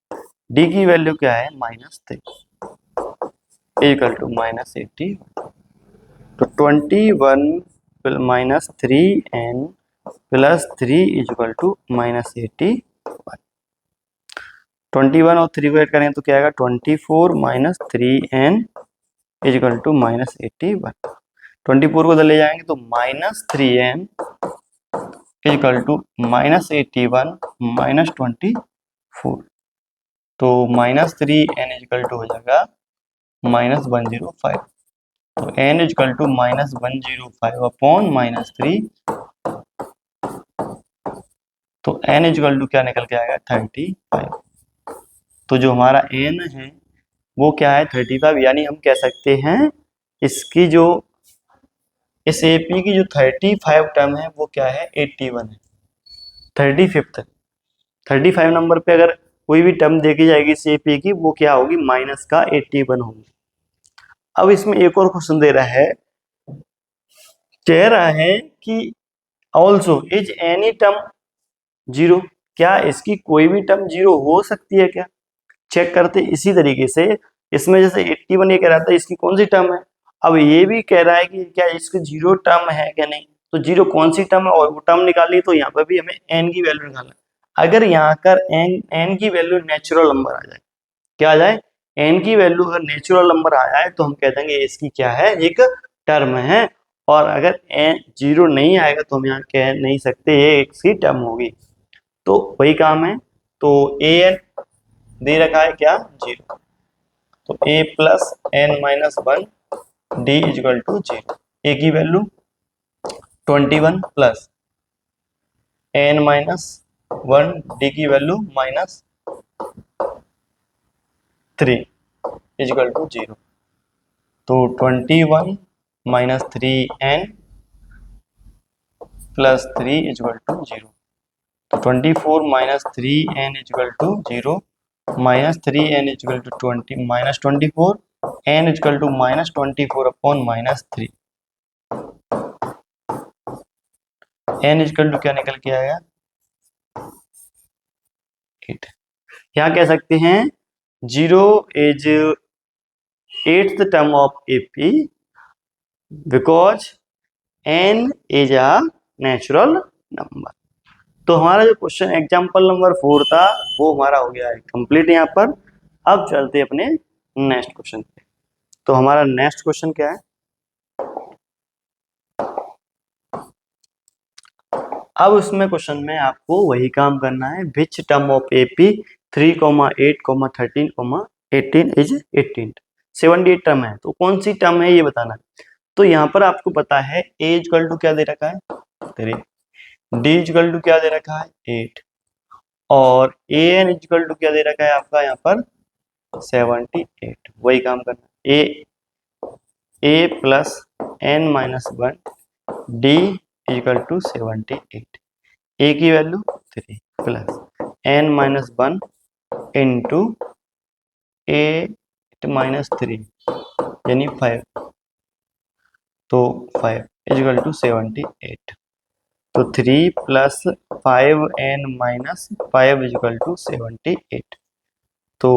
डी की वैल्यू क्या है -3 इक्वल टू -80। तो 21 minus 3n plus 3 equal to -81। 21 और 3 को ऐड करें तो क्या आएगा 24 माइनस 3n इक्वल टू -81। 24 को ले जाएंगे तो -3n इक्वल टू -81 -24। तो -3n इक्वल टू हो जाएगा -105। तो n इक्वल टू -105 अपॉन -3। तो n इक्वल टू क्या निकल के आएगा 35। तो जो हमारा n है वो क्या है 35, यानी हम कह सकते हैं इसकी जो इस एपी की जो 35 टर्म है वो क्या है 81 है। 35 नंबर पे अगर कोई भी टर्म देखी जाएगी इस एपी की, वो क्या होगी माइनस का 81 होगी। अब इसमें एक और क्वेश्चन दे रहा है, कह रहा है कि ऑल्सो इज एनी टर्म 0, क्या इसकी कोई भी टर्म 0 हो सकती है क्या। चेक करते इसी तरीके से, इसमें जैसे 81 ये कह रहा था इसकी कौन सी टर्म है, अब ये भी कह रहा है कि क्या इसकी 0 टर्म है क्या नहीं। तो 0 कौन सी टर्म है और वो टर्म निकालनी, तो यहाँ पर भी हमें n की वैल्यू निकालना है। अगर यहाँ कर n की वैल्यू नेचुरल नंबर आ जाए, क्या आ जाए n की वैल्यू अगर नेचुरल नंबर आ जाए तो हम कह देंगे इसकी क्या है एक टर्म है। और अगर n 0 नहीं आएगा तो हम यहाँ कह नहीं सकते ये इसकी टर्म होगी। तो वही काम है, तो ए एन दे रखा है क्या 0, तो a plus n-1 D equal to 0। A की वैल्यू 21 प्लस n-1 डी की वैल्यू -3 इक्वल टू 0। तो 21 minus 3n plus 3 equal to 0। तो 24 minus 3n equal to 0 minus 3n equal to 20 minus 24 n equal to -24 upon -3। n equal to क्या निकल के आएगा 8। यहाँ कह सकते हैं 0 is 8th term of AP because n is a natural number. तो हमारा जो क्वेश्चन एग्जाम्पल नंबर 4 था वो हमारा हो गया है कंप्लीट यहाँ पर। अब चलते हैं अपने नेक्स्ट क्वेश्चन पे। तो हमारा नेक्स्ट क्वेश्चन क्या है, अब उसमें क्वेश्चन में आपको वही काम करना है, which term of AP 3, 8, 13, 18 is 18। 78 term है, तो कौन सी टर्म है ये बताना है। तो यहाँ पर आपको पता है ए इक्वल टू क्या दे रखा है 3, डी इक्वल टू क्या दे रखा है 8, और ए एन इक्वल टू क्या दे रखा है आपका यहाँ पर 78। वही काम करना, A plus N minus one D equal to 78। A की value 3 plus N minus one into 8 minus 3 यानी 5, तो 5 इक्वल टू 78। तो 3 plus 5n minus 5 equal to 78। तो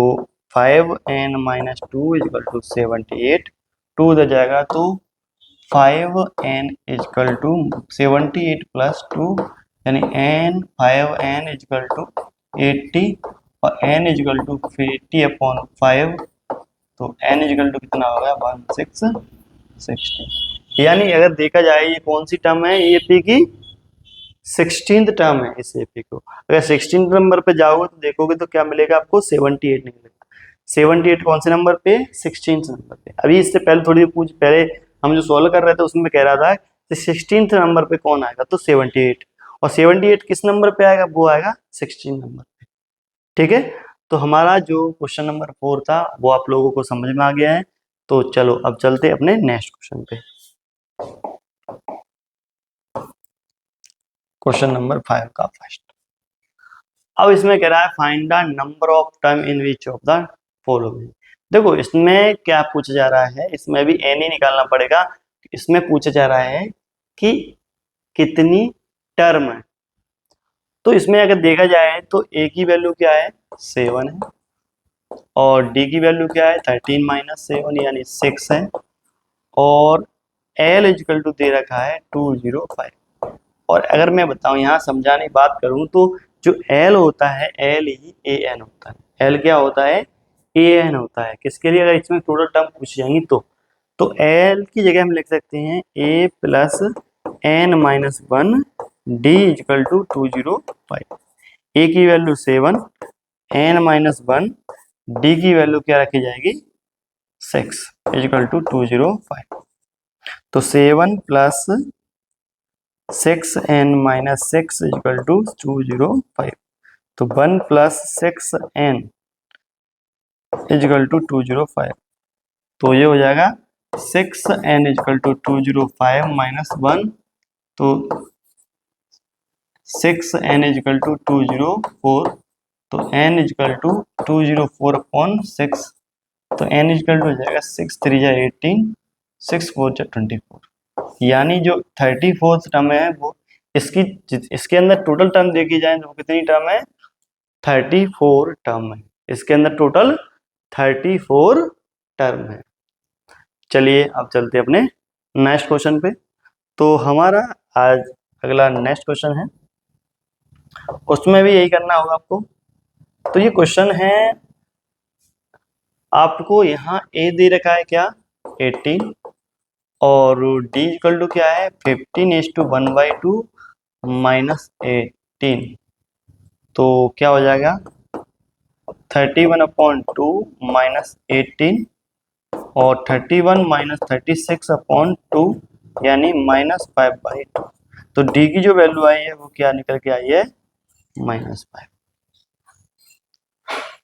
5n माइनस 2 इक्वल टू 78, 2 उधर जाएगा तो 5n इक्वल टू 78 प्लस 2 यानी n 5n इक्वल टू 80 और n इक्वल टू 80/5, तो n इक्वल टू कितना होगा 1660। यानी अगर देखा जाए ये कौन सी टर्म है, ये पी की 16th टर्म है इस एपी को। अगर 16th नंबर पे जाओगे तो देखोगे तो क्या मिलेगा आपको 78 निकलेगा। 78 कौन से नंबर पे 16th नंबर पे। अभी इससे पहले थोड़ी पहले हम जो सॉल्व कर रहे थे उसमें कह रहा था कि 16th नंबर पे कौन आएगा, तो 78, और 78 किस नंबर पे आएगा, वो आएगा 16 नंबर पे। ठीक है, तो हमारा जो क्वेश्चन नंबर 4 था वो आप लोगों को समझ में आ गया है। तो चलो अब चलते अपने नेक्स्ट क्वेश्चन पे। क्वेश्चन नंबर 5 का फर्स्ट। अब इसमें कह रहा है find the number of term in which of the following. देखो इसमें क्या पूछा जा रहा है, इसमें भी एन ही निकालना पड़ेगा। इसमें पूछा जा रहा है कि कितनी टर्म है। तो इसमें अगर देखा जाए तो ए की वैल्यू क्या है 7 है, और डी की वैल्यू क्या है 13 माइनस 7 यानी 6 है, और एल इक्वल टू दे रखा है 205। और अगर मैं बताऊं यहाँ समझाने की बात करूं तो जो एल होता है एल ही ए एन होता है। एल क्या होता है, ए एन होता है। किसके लिए, अगर इसमें टोटल टर्म पूछ जाएंगी तो एल की जगह हम लिख सकते हैं A plus N minus one D equal to 205। A की value 7, N minus one, D की वैल्यू क्या रखी जाएगी 6 इक्वल टू 205। तो 7 plus 6n minus 6 equal to 205। तो 1 प्लस 6n इक्वल टू 205। तो ये हो जाएगा 6n इक्वल टू 205 माइनस 1, तो 6n इक्वल टू 204। तो n इक्वल टू 204/6। तो n इक्वल टू हो जाएगा 6 3 जा 18, 6 4 जा 24। यानी जो 34th टर्म है वो इसके अंदर टोटल टर्म देखी जाए तो कितनी टर्म है 34 टर्म है। इसके अंदर टोटल 34 टर्म है। चलिए अब चलते अपने नेक्स्ट क्वेश्चन पे। तो हमारा आज अगला नेक्स्ट क्वेश्चन है, उसमें भी यही करना होगा आपको। तो ये क्वेश्चन है आपको, यहाँ ए दे रखा है क्या 18, और डी इक्वल टू क्या है 15:1/2 माइनस 18। तो क्या हो जाएगा 31/2 माइनस 18, और 31 माइनस 36/2 यानी -5/2। तो डी की जो वैल्यू आई है वो क्या निकल के आई है -5।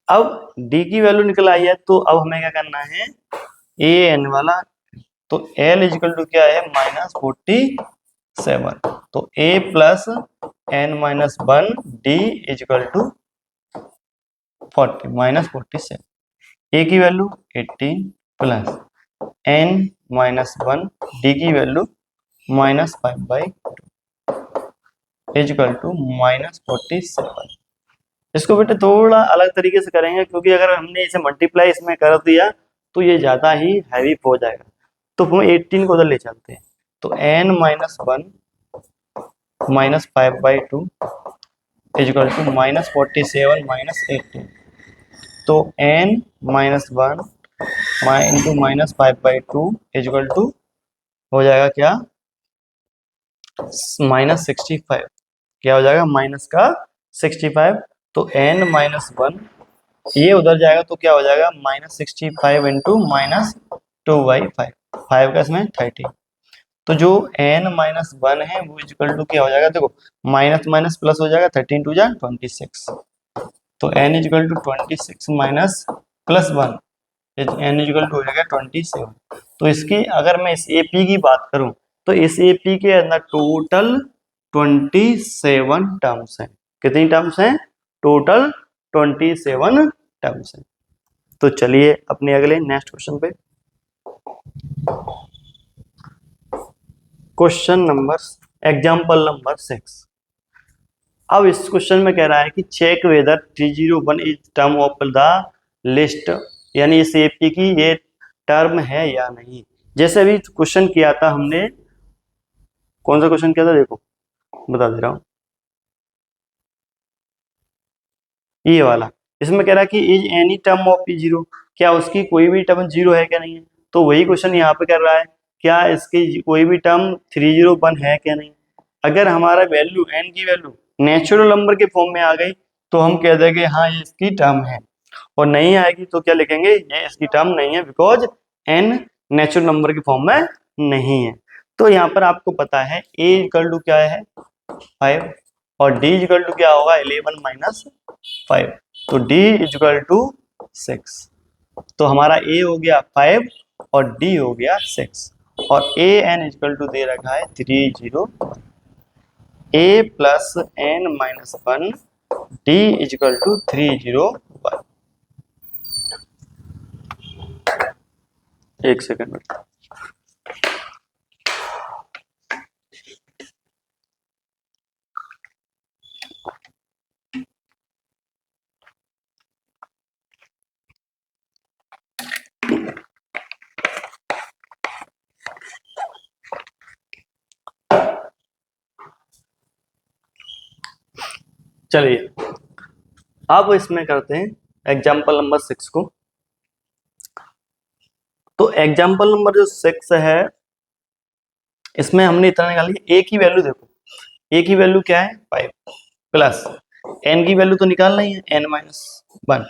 अब डी की वैल्यू निकल आई है तो अब हमें क्या करना है ए एन वाला। तो L इजिकल टू क्या है -47। तो A plus N minus one D is equal to 47। A की value 18 plus n minus one D की वैल्यू -5/2 इजिकल टू -47। इसको बेटे थोड़ा अलग तरीके से करेंगे, क्योंकि अगर हमने इसे मल्टीप्लाई इसमें कर दिया तो ये ज़्यादा ही हैवी हो जाएगा। तो हम 18 को उधर ले चलते हैं। तो n minus one -5/2 is equal to -47 minus 18। तो n minus one into -5/2 is equal to हो जाएगा क्या -65। क्या हो जाएगा माइनस का 65। तो n माइनस वन ये उधर जाएगा तो क्या हो जाएगा -65 इंटू -2/5, 5 का इसमें 30। तो जो n-1 है वो इक्वल टू क्या हो जाएगा, देखो माइनस माइनस प्लस हो जाएगा, 13 टू जा 26, तो n equal to 26 minus plus 1, n equal to हो जाएगा 27। तो इसकी अगर मैं इस AP की बात करूं तो इस AP के अंदर टोटल 27 टर्म्स हैं। कितनी टर्म्स हैं? टोटल 27 टर्म्स हैं। तो चलिए अपने अगले नेक्स्ट क्वेश्चन पे। Question number example number 6। अब इस क्वेश्चन में कह रहा है कि check whether 301 is term of the list, यानी इस एपी की ये टर्म है या नहीं। जैसे अभी क्वेश्चन किया था हमने, कौन सा क्वेश्चन किया था, देखो बता दे रहा हूं, ये वाला। इसमें कह रहा है कि is any term of P zero, क्या उसकी कोई भी टर्म जीरो है क्या नहीं है। तो वही क्वेश्चन यहाँ पे कर रहा है, क्या इसकी कोई भी टर्म 301 है क्या नहीं। अगर हमारा वैल्यू एन की वैल्यू नेचुरल नंबर के फॉर्म में आ गई तो हम कह देंगे हाँ ये इसकी टर्म है, और नहीं आएगी तो क्या लिखेंगे, ये इसकी टर्म नहीं है, बिकॉज एन नेचुरल नंबर के फॉर्म में नहीं है। तो यहाँ पर आपको पता है ए इक्वल टू क्या है 5, और डी इक्वल टू क्या होगा 11 माइनस 5, तो डी इक्वल टू 6। तो हमारा ए हो गया 5 और डी हो गया 6, और ए एन इक्वल टू दे रखा है 301, A plus N minus 1 D equal to 301। एक सेकंड में चलिए अब इसमें करते हैं एग्जाम्पल नंबर 6 को। तो एग्जाम्पल नंबर जो 6 है इसमें हमने इतना निकाल लिया, ए की वैल्यू देखो, ए की वैल्यू क्या है 5 प्लस एन की वैल्यू तो निकालना ही है n माइनस 1,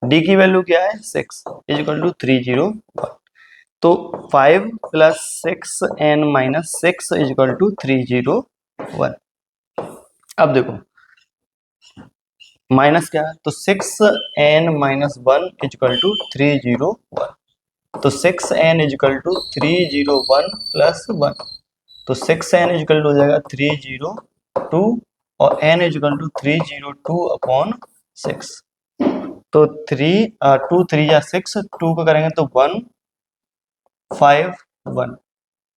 डी की वैल्यू क्या है 6 इज इक्वल टू 301। तो 5 plus 6 N minus 6 is equal to 301। अब देखो माइनस क्या है, तो 6 N minus 1 is equal to 301, तो 6 N is equal to 301 plus 1, तो 6 एन इज इक्वल टू हो जाएगा 302, और n is equal to 302 upon 6, तो 2 3 या 6, 2 को करेंगे तो 151,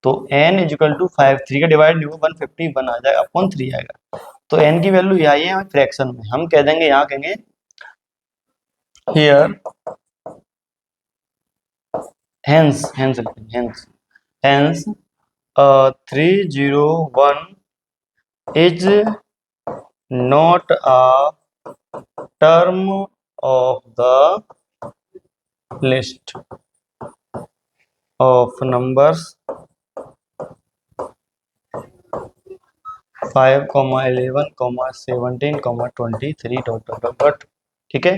तो n इज इक्वल टू 5, 3 का डिवाइड नहीं हुआ 151 आ जाएगा अपॉन 3 आएगा। तो n की वैल्यू यही है फ्रैक्शन में, हम कह देंगे यहाँ कहेंगे here hence 301 is not a term of the list of numbers 5, 11, 17, 23 dot dot dot. ठीक है,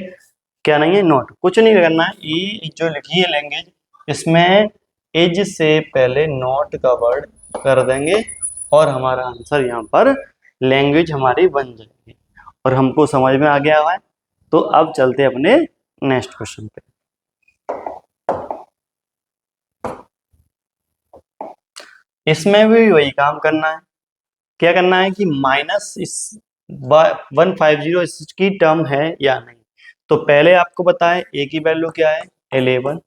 क्या नहीं है, नॉट, कुछ नहीं करना है। ये जो लिखी है लैंग्वेज, इसमें एज से पहले नॉट का वर्ड कर देंगे और हमारा आंसर यहाँ पर लैंग्वेज हमारी बन जाएगी, और हमको समझ में आ गया हुआ है। तो अब चलते हैं अपने नेक्स्ट क्वेश्चन पे। इसमें भी वही काम करना है, क्या करना है कि माइनस इस 150 इसकी टर्म है या नहीं। तो पहले आपको बताएं ए की वैल्यू क्या है 11,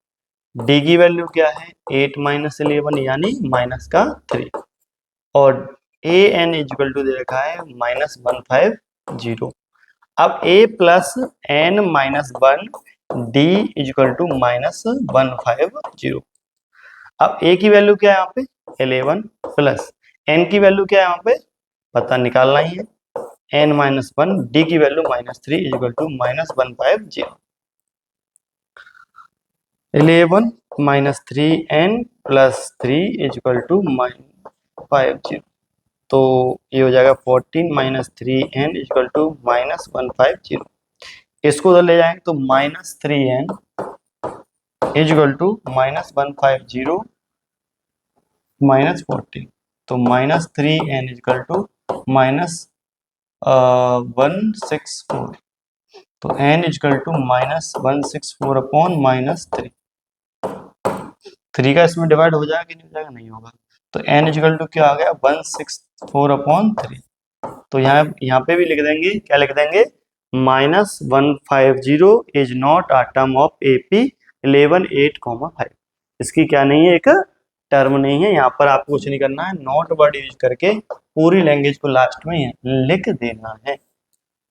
डी की वैल्यू क्या है 8 माइनस 11 यानी माइनस का 3, और ए एन इक्वल टू दे रखा है माइनस 150। अब A plus N minus 1 D equal to minus 150। अब ए की वैल्यू क्या है यहाँ पे 11 प्लस एन की वैल्यू क्या है यहाँ पे पता निकालना ही है n माइनस 1, डी की value minus 3 is equal to minus 150। 11 minus 3n plus 3 is equal to -50, तो ये हो जाएगा 14 minus 3n is equal to minus 150। इसको उधर ले जाएंगे तो minus 3n is equal to minus 150 minus 14, तो -3n इजकल टू -164। तो n इजकल टू -164 अपॉन -3। 3 का इसमें डिवाइड हो जाएगा कि नहीं हो जाएगा? नहीं होगा। तो n इजकल टू क्या आ गया? 164 अपॉन 3। तो यहाँ पे भी लिख देंगे, क्या लिख देंगे? -150 is not a term of AP 11 8,5। इसकी क्या नहीं है? एक टर्म नहीं है। यहाँ पर आपको कुछ नहीं करना है, नॉट वर्ड यूज करके पूरी लैंग्वेज को लास्ट में लिख देना है।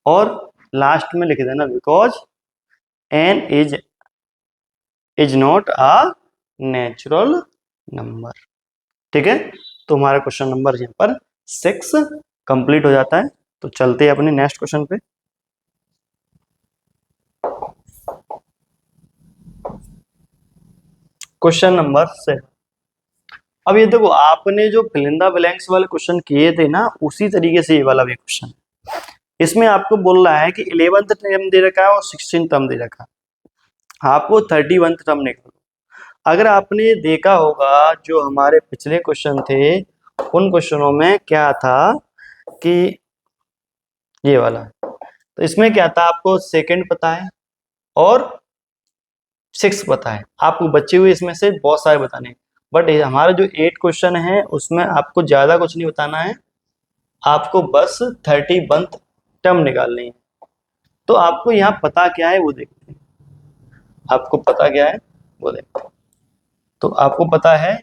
और लास्ट में लिख देना because n is not a natural number. ठीक है, तो हमारा क्वेश्चन नंबर यहाँ पर 6 कंप्लीट हो जाता है। तो चलते हैं अपने नेक्स्ट क्वेश्चन पे। Question number 7। अब ये देखो, आपने जो फिल इन द ब्लैंक्स वाले क्वेश्चन किए थे ना, उसी तरीके से ये वाला भी क्वेश्चन। इसमें आपको बोल रहा है कि 11th टर्म दे रखा है और 16th टर्म दे रखा है, आपको 31st टर्म निकालो। अगर आपने देखा होगा जो हमारे पिछले क्वेश्चन थे, उन क्वेश्चनों में क्या था कि ये वाला, तो इसमें क्या था, आपको सेकंड पता है और 6 पता है, आपको बचे हुए इसमें से बहुत सारे बताने हैं। बट हमारा जो 8 क्वेश्चन है उसमें आपको ज्यादा कुछ नहीं बताना है, आपको बस 31st टर्म निकालनी है। तो आपको यहाँ पता क्या है वो देखते हैं। आपको पता क्या है वो देखते हैं। तो आपको पता है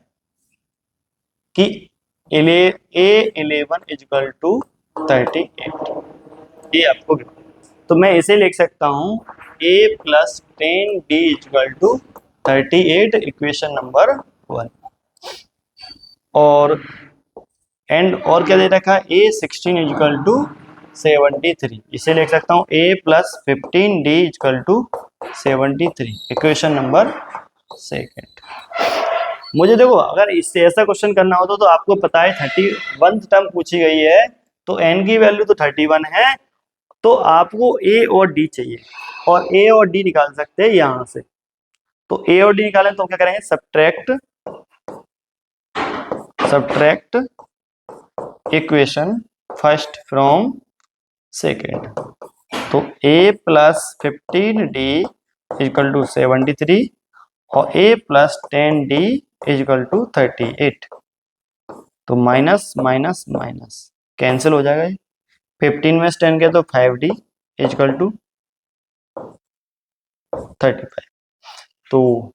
कि A11 इजकल टू 38, ये आपको, तो मैं इसे लिख सकता हूँ A plus 10D is equal to 38, equation number 1। और एंड और क्या दे रखा है? A16 इजकल टू 73, इसे लिख सकता हूँ A plus 15D is equal to 73, equation number 2। मुझे देखो, अगर इससे ऐसा क्वेश्चन करना होता तो आपको पता है 31 टर्म पूछी गई है, तो n की वैल्यू तो 31 है, तो आपको A और D चाहिए, और A और D निकाल सकते हैं यहां से। तो A और D निकालें तो क्या करेंगे? Subtract equation first from second. तो A plus 15D is equal to 73 और A plus 10D is equal to 38। तो माइनस माइनस माइनस कैंसिल हो जाएगा ये। 15 में 10 के तो 5D इजकल टू 35। तो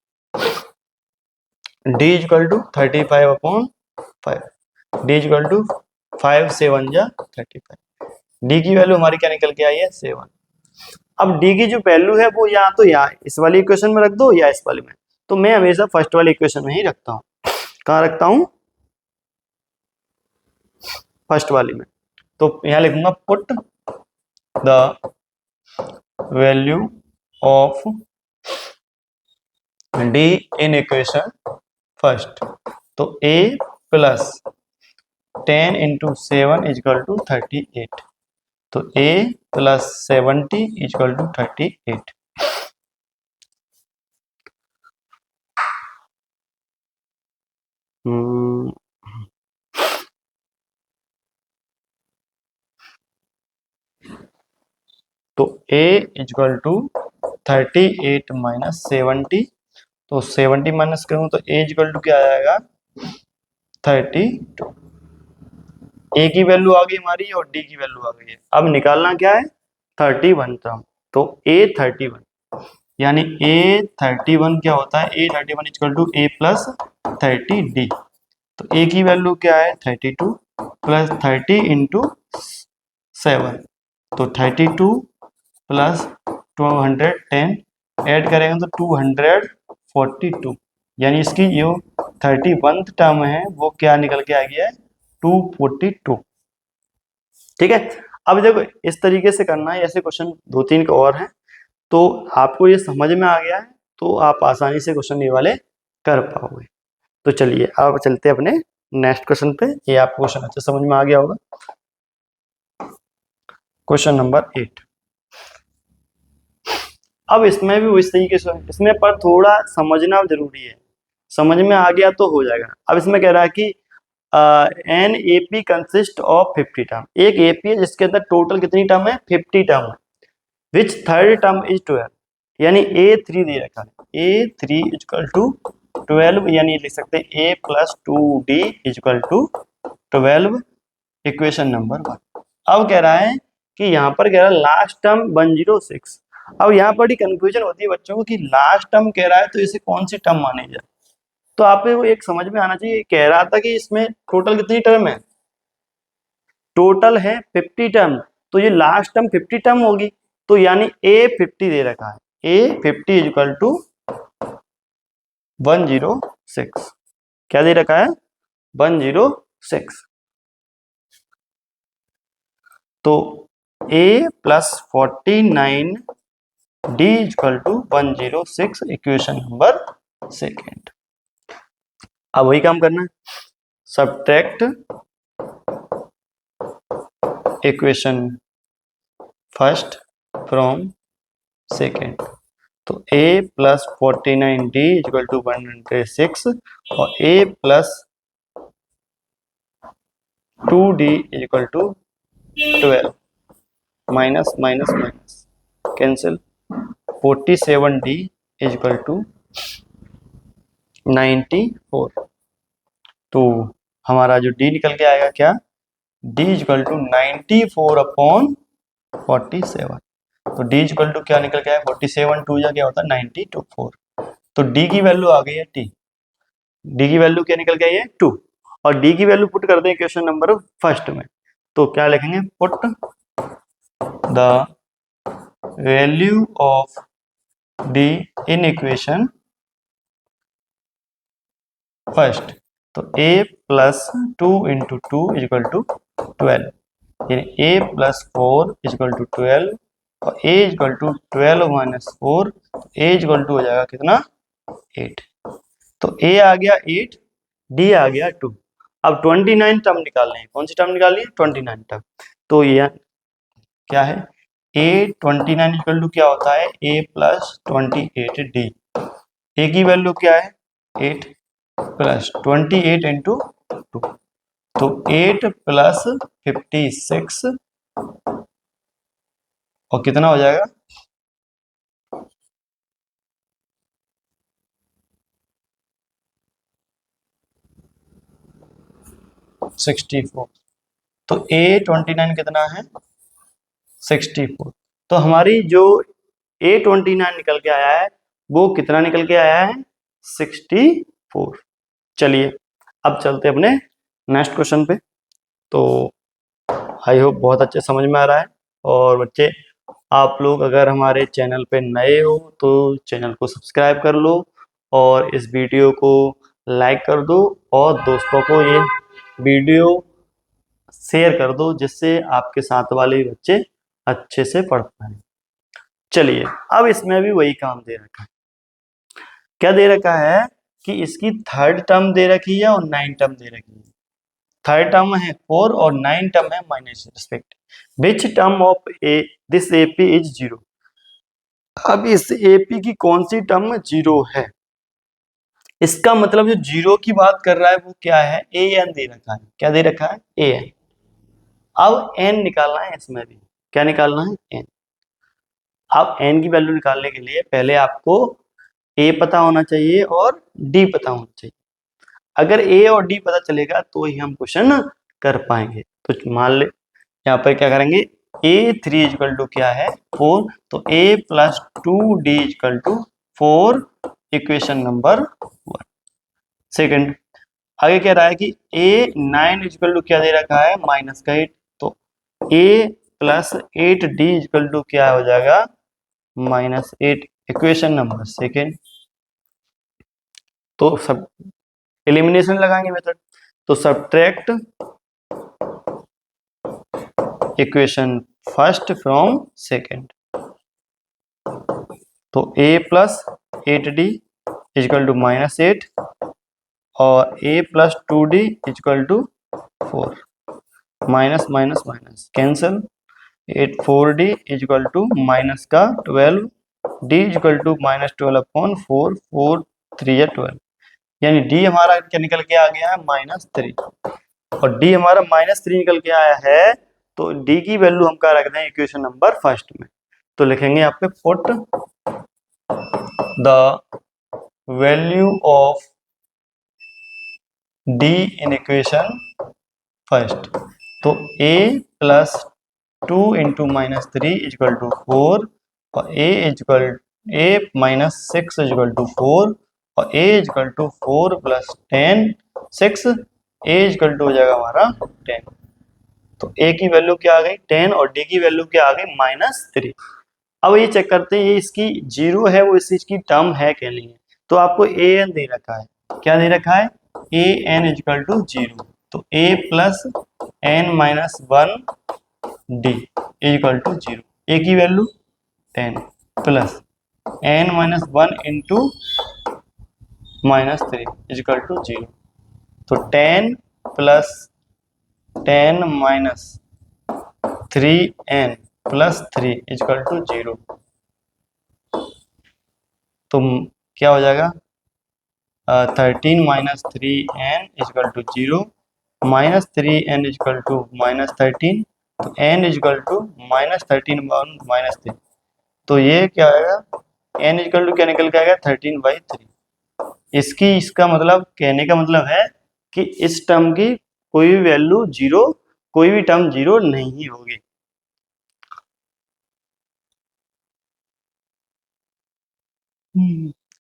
D is equal to 35 upon 5, D is equal to 5 7 जा 35। D की वैल्यू हमारी क्या निकल के आई है? 7। अब D की जो वैल्यू है वो या तो या इस वाली इक्वेशन में रख दो या इस वाली में, तो मैं हमेशा फर्स्ट वाली इक्वेशन में ही रखता हूँ। कहाँ रखता हूँ? फर्स्ट वाली में। तो यहाँ लिखूंगा put the value of D in equation first. तो A plus 10 into 7 is equal to 38। तो A प्लस 70 इजकल टू 38। तो A इजकल टू 38 माइनस 70, तो 70 माइनस करूँ तो A इजकल टू क्या आ जाएगा? 32। A की वैल्यू आ गई हमारी और D की वैल्यू आ गई है। अब निकालना क्या है? 31 टर्म। तो A 31, यानी A 31 क्या होता है? A 31 is equal to A plus 30D। तो A की वैल्यू क्या है? 32 प्लस 30 इंटू 7, तो 32 प्लस 210 ऐड करेंगे तो 242, यानी इसकी जो 31 टर्म है वो क्या निकल के आ गया है? 242। ठीक है, अब देखो इस तरीके से करना है। ऐसे क्वेश्चन 2-3 के और हैं, तो आपको ये समझ में आ गया है तो आप आसानी से क्वेश्चन ये वाले कर पाओगे। तो चलिए अब चलते हैं अपने नेक्स्ट क्वेश्चन पे। ये आपको क्वेश्चन अच्छा समझ में आ गया होगा। Question number 8। अब इसमें भी वो इस तरीके से, इसमें पर थोड़ा समझना जरूरी है, समझ में आ गया तो हो जाएगा। अब इसमें कह रहा है कि an A P consist of 50 term. एक एपी है जिसके अंदर टोटल कितनी टर्म है, 50 term, which third term is 12, यानी A3 दे रखा है, A3 इक्वल टू 12, यानी लिख सकते हैं A plus 2D equal to 12, equation number 1। अब कह रहा है कि यहाँ पर कह रहा है लास्ट टर्म 106। अब यहाँ पर ही कंफ्यूजन होती है बच्चों को कि लास्ट टर्म कह रहा है तो इसे कौन सी टर्म मानी जाए। तो आप वो एक समझ में आना चाहिए, कह रहा था कि इसमें टोटल कितनी टर्म है, टोटल है 50 टर्म, तो ये लास्ट टर्म 50 टर्म होगी, तो यानी A50 दे रखा है, A50 इक्वल टू 106, क्या दे रखा है, 106। तो A plus 49 D equal to 106, equation number 2। अब वही काम करना है, subtract equation first from second. तो A plus 49D equal to 106 और A plus 2D equal to 12, minus minus minus cancel, 47D equal to 94। तो हमारा जो D निकल के आएगा क्या, D इक्वल टू 94 अपॉन 47। तो D इक्वल टू क्या निकल के आया, 47 टू या क्या होता है 94। तो D की वैल्यू आ गई है D की वैल्यू क्या निकल के आई है 2, और D की वैल्यू पुट कर दें क्वेश्चन नंबर फर्स्ट में, तो क्या लिखेंगे, put the value of D in equation first. तो A plus 2 into 2 equal to 12, यानी A प्लस 4 इक्वल टू 12, और A equal to 12 minus 4, A equal to हो जाएगा कितना 8। तो A आ गया 8, D आ गया 2। अब 29 टर्म निकालने हैं, कौन सी टर्म निकालनी है, 29 टर्म। तो यह क्या है, A29 इक्वल टू क्या होता है, A प्लस 28D। A की वैल्यू क्या है 8 प्लस 28 इंटू 2, तो 8 प्लस 56, और कितना हो जाएगा 64। तो A29 कितना है 64। तो हमारी जो A29 निकल के आया है वो कितना निकल के आया है 64। चलिए अब चलते अपने नेक्स्ट क्वेश्चन पे। तो आई होप बहुत अच्छे समझ में आ रहा है। और बच्चे आप लोग अगर हमारे चैनल पे नए हो तो चैनल को सब्सक्राइब कर लो और इस वीडियो को लाइक कर दो और दोस्तों को ये वीडियो शेयर कर दो जिससे आपके साथ वाले बच्चे अच्छे से पढ़ पाए। चलिए अब इसमें भी वही काम दे रखा है, क्या दे रखा है कि इसकी थर्ड टर्म दे रखी है और 9 टर्म दे रखी है। थर्ड टर्म है 4 और 9 टर्म है minus respect, which term of A this AP is 0। अब इस एपी की कौन सी टर्म 0 है, इसका मतलब जो 0 की बात कर रहा है वो क्या है, ए एन दे रखा है, क्या दे रखा है ए एन। अब एन निकालना है, इसमें भी क्या निकालना है एन। अब एन की वैल्यू निकालने के लिए पहले आपको ए पता होना चाहिए और डी पता होना चाहिए। अगर ए और डी पता चलेगा तो ही हम क्वेश्चन कर पाएंगे। तो मान ले यहाँ पर क्या करेंगे, A3 इक्वल टू क्या है 4, तो A plus 2D equal to 4, equation number 1। Second आगे कह रहा है कि A9 इक्वल टू क्या दे रखा है माइनस का 8, तो A plus 8D equal to क्या हो जाएगा माइनस 8, इक्वेशन नंबर 2। तो सब एलिमिनेशन लगाएंगे मेथड, तो subtract equation first from second. तो A plus 8D equal to minus 8 और A plus 2D equal to 4, minus minus minus cancel, 4D equal to minus का 12, D equal to minus 12 upon 4, 4 3 12, यानी डी हमारा क्या निकल के आ गया है -3, और डी हमारा -3 निकल के आया है, तो डी की वैल्यू हम क्या रख दें इक्वेशन नंबर फर्स्ट में। तो लिखेंगे यहाँ पे put the value of D in equation first. तो a plus 2 into -3 is equal to 4, और a माइनस 6 इजक्वल टू 4, और a equal to 4 plus 10 6, a equal टू हो जाएगा हमारा 10। तो a की वैल्यू क्या आ गई 10 और d की वैल्यू क्या आ गई -3। अब ये चेक करते हैं ये इसकी जीरो है वो इस चीज की टर्म है क्या नहीं है। तो आपको a n दे रखा है, क्या दे रखा है a n इजक्वल टू 0। तो a plus n minus 1 d is equal to 0, a की value 10 plus n minus 1 into -3 is equal to 0। तो 10 plus 10 minus 3n plus 3 is equal to 0। तो क्या हो जाएगा 13 minus 3n is equal to 0, -3n is equal to -13, तो n इजक्वल टू -13 -3। तो ये क्या आएगा n इजक्वल टू क्या निकल के आएगा 13/3। इसका मतलब कहने का मतलब है कि इस टर्म की कोई भी वैल्यू जीरो, कोई भी टर्म जीरो नहीं होगी।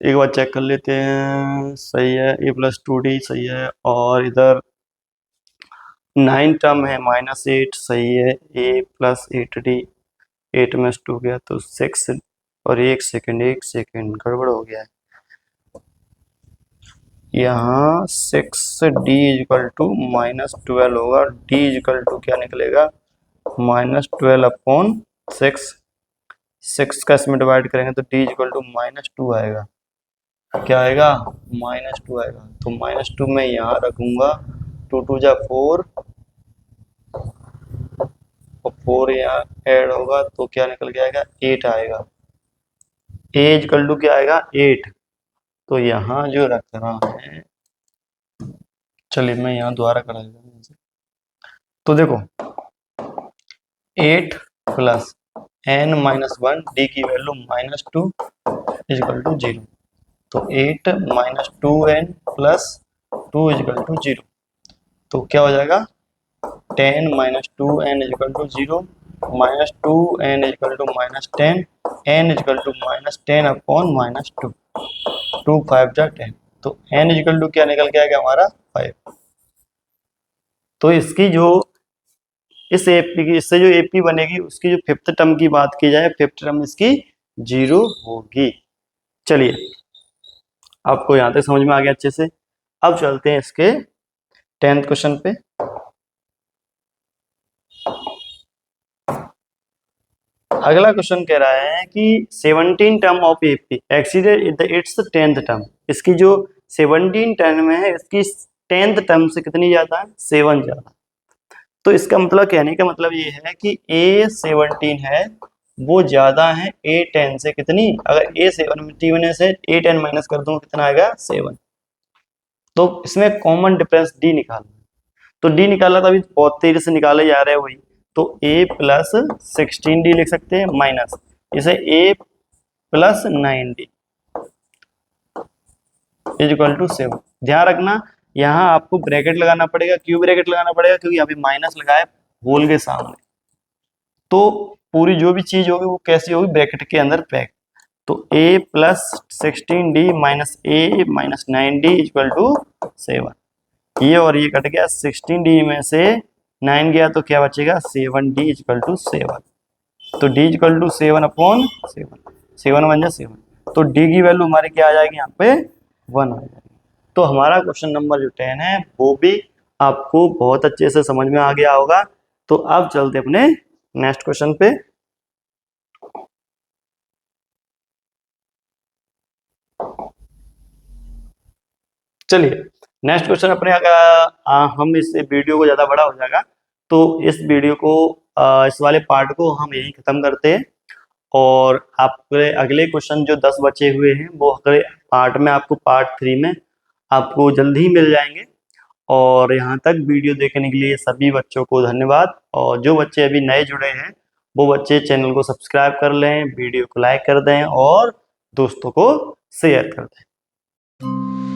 एक बार चेक कर लेते हैं, सही है a प्लस 2d सही है, और इधर 9 टर्म है -8 सही है, a प्लस 8d 8 में 2 गया तो 6, और एक सेकंड गड़बड़ हो गया है यहाँ 6d इजकल टू -12 होगा, d इजकल टू क्या निकलेगा -12 अपॉन 6 का इसमें डिवाइड करेंगे तो d इजकल टू -2 आएगा। क्या आएगा -2 आएगा। तो -2 में यहाँ रखूंगा, 2 2 जा 4 और 4 यहाँ ऐड होगा तो क्या निकल के आएगा 8 आएगा। a इजकल टू क्या आएगा 8। तो यहाँ जो रख रहा है, चलिए मैं यहाँ दोबारा करा देता हूँ। तो देखो 8 प्लस n माइनस 1 d की वैल्यू -2 इजकल टू 0। तो 8 minus 2n plus 2 is equal to 0। तो क्या हो जाएगा 10 minus 2n is equal to 0, -2n is equal to -10, n is equal to -10 upon -2, 2 5 जा 10। तो n इजकल टू क्या निकल के आएगा हमारा 5। तो इसकी जो इस एपी की, इससे जो एपी बनेगी उसकी जो फिफ्थ टर्म की बात की जाए, फिफ्थ टर्म इसकी 0 होगी। चलिए आपको यहां तक समझ में आ गया अच्छे से। अब चलते हैं इसके 10th क्वेश्चन पे। अगला क्वेश्चन कह रहा है कि 17 term of AP exceeded it's 10th term. इसकी जो 17 टर्म है इसकी 10th टर्म से कितनी ज्यादा है 7 ज्यादा। तो इसका मतलब कहने का मतलब ये है कि A17 है वो ज्यादा है A10 से। कितनी, अगर A17 से A10 माइनस कर दूं कितना आएगा 7। तो इसमें कॉमन डिफरेंस D निकालना। तो D निकाला तो अभी बहुत तेजी से निकाले जा रहे हैं वही। तो A प्लस 16D लिख सकते हैं माइनस इसे A plus 9D is equal to 7। ध्यान रखना यहाँ आपको ब्रैकेट लगाना पड़ेगा। क्यों ब्रैकेट लगाना पड़ेगा? क्योंकि यहाँ पे माइनस लगाए होल के सामने, तो पूरी जो भी चीज होगी वो कैसी होगी ब्रैकेट के अंदर पैक। तो a plus 16d minus a minus 9d equal to 7। ये और ये कट गया, 16d में से 9 गया तो क्या बचेगा 7d इक्वल टू 7। तो d इक्वल टू 7 अपॉन 7, 7 बन जाए 7। तो d की वैल्यू हमारी क्या आ जाएगी यहाँ पे 1 आ जाएगी। तो हमारा क्वेश्चन नंबर जो 10 है वो भी आपको बहुत अच्छे से समझ में आ गया होगा। तो अब चलते अपने नेक्स्ट क्वेश्चन पे। चलिए नेक्स्ट क्वेश्चन अपने हम इस वीडियो को ज़्यादा बड़ा हो जाएगा तो इस वीडियो को इस वाले पार्ट को हम यही खत्म करते हैं। और आपके अगले क्वेश्चन जो 10 बचे हुए हैं वो अगले पार्ट में आपको पार्ट 3 में आपको जल्द ही मिल जाएंगे। और यहाँ तक वीडियो देखने के लिए सभी बच्चों को धन्यवाद। और जो बच्चे अभी नए जुड़े हैं वो बच्चे चैनल को सब्सक्राइब कर लें, वीडियो को लाइक कर दें और दोस्तों को शेयर कर दें।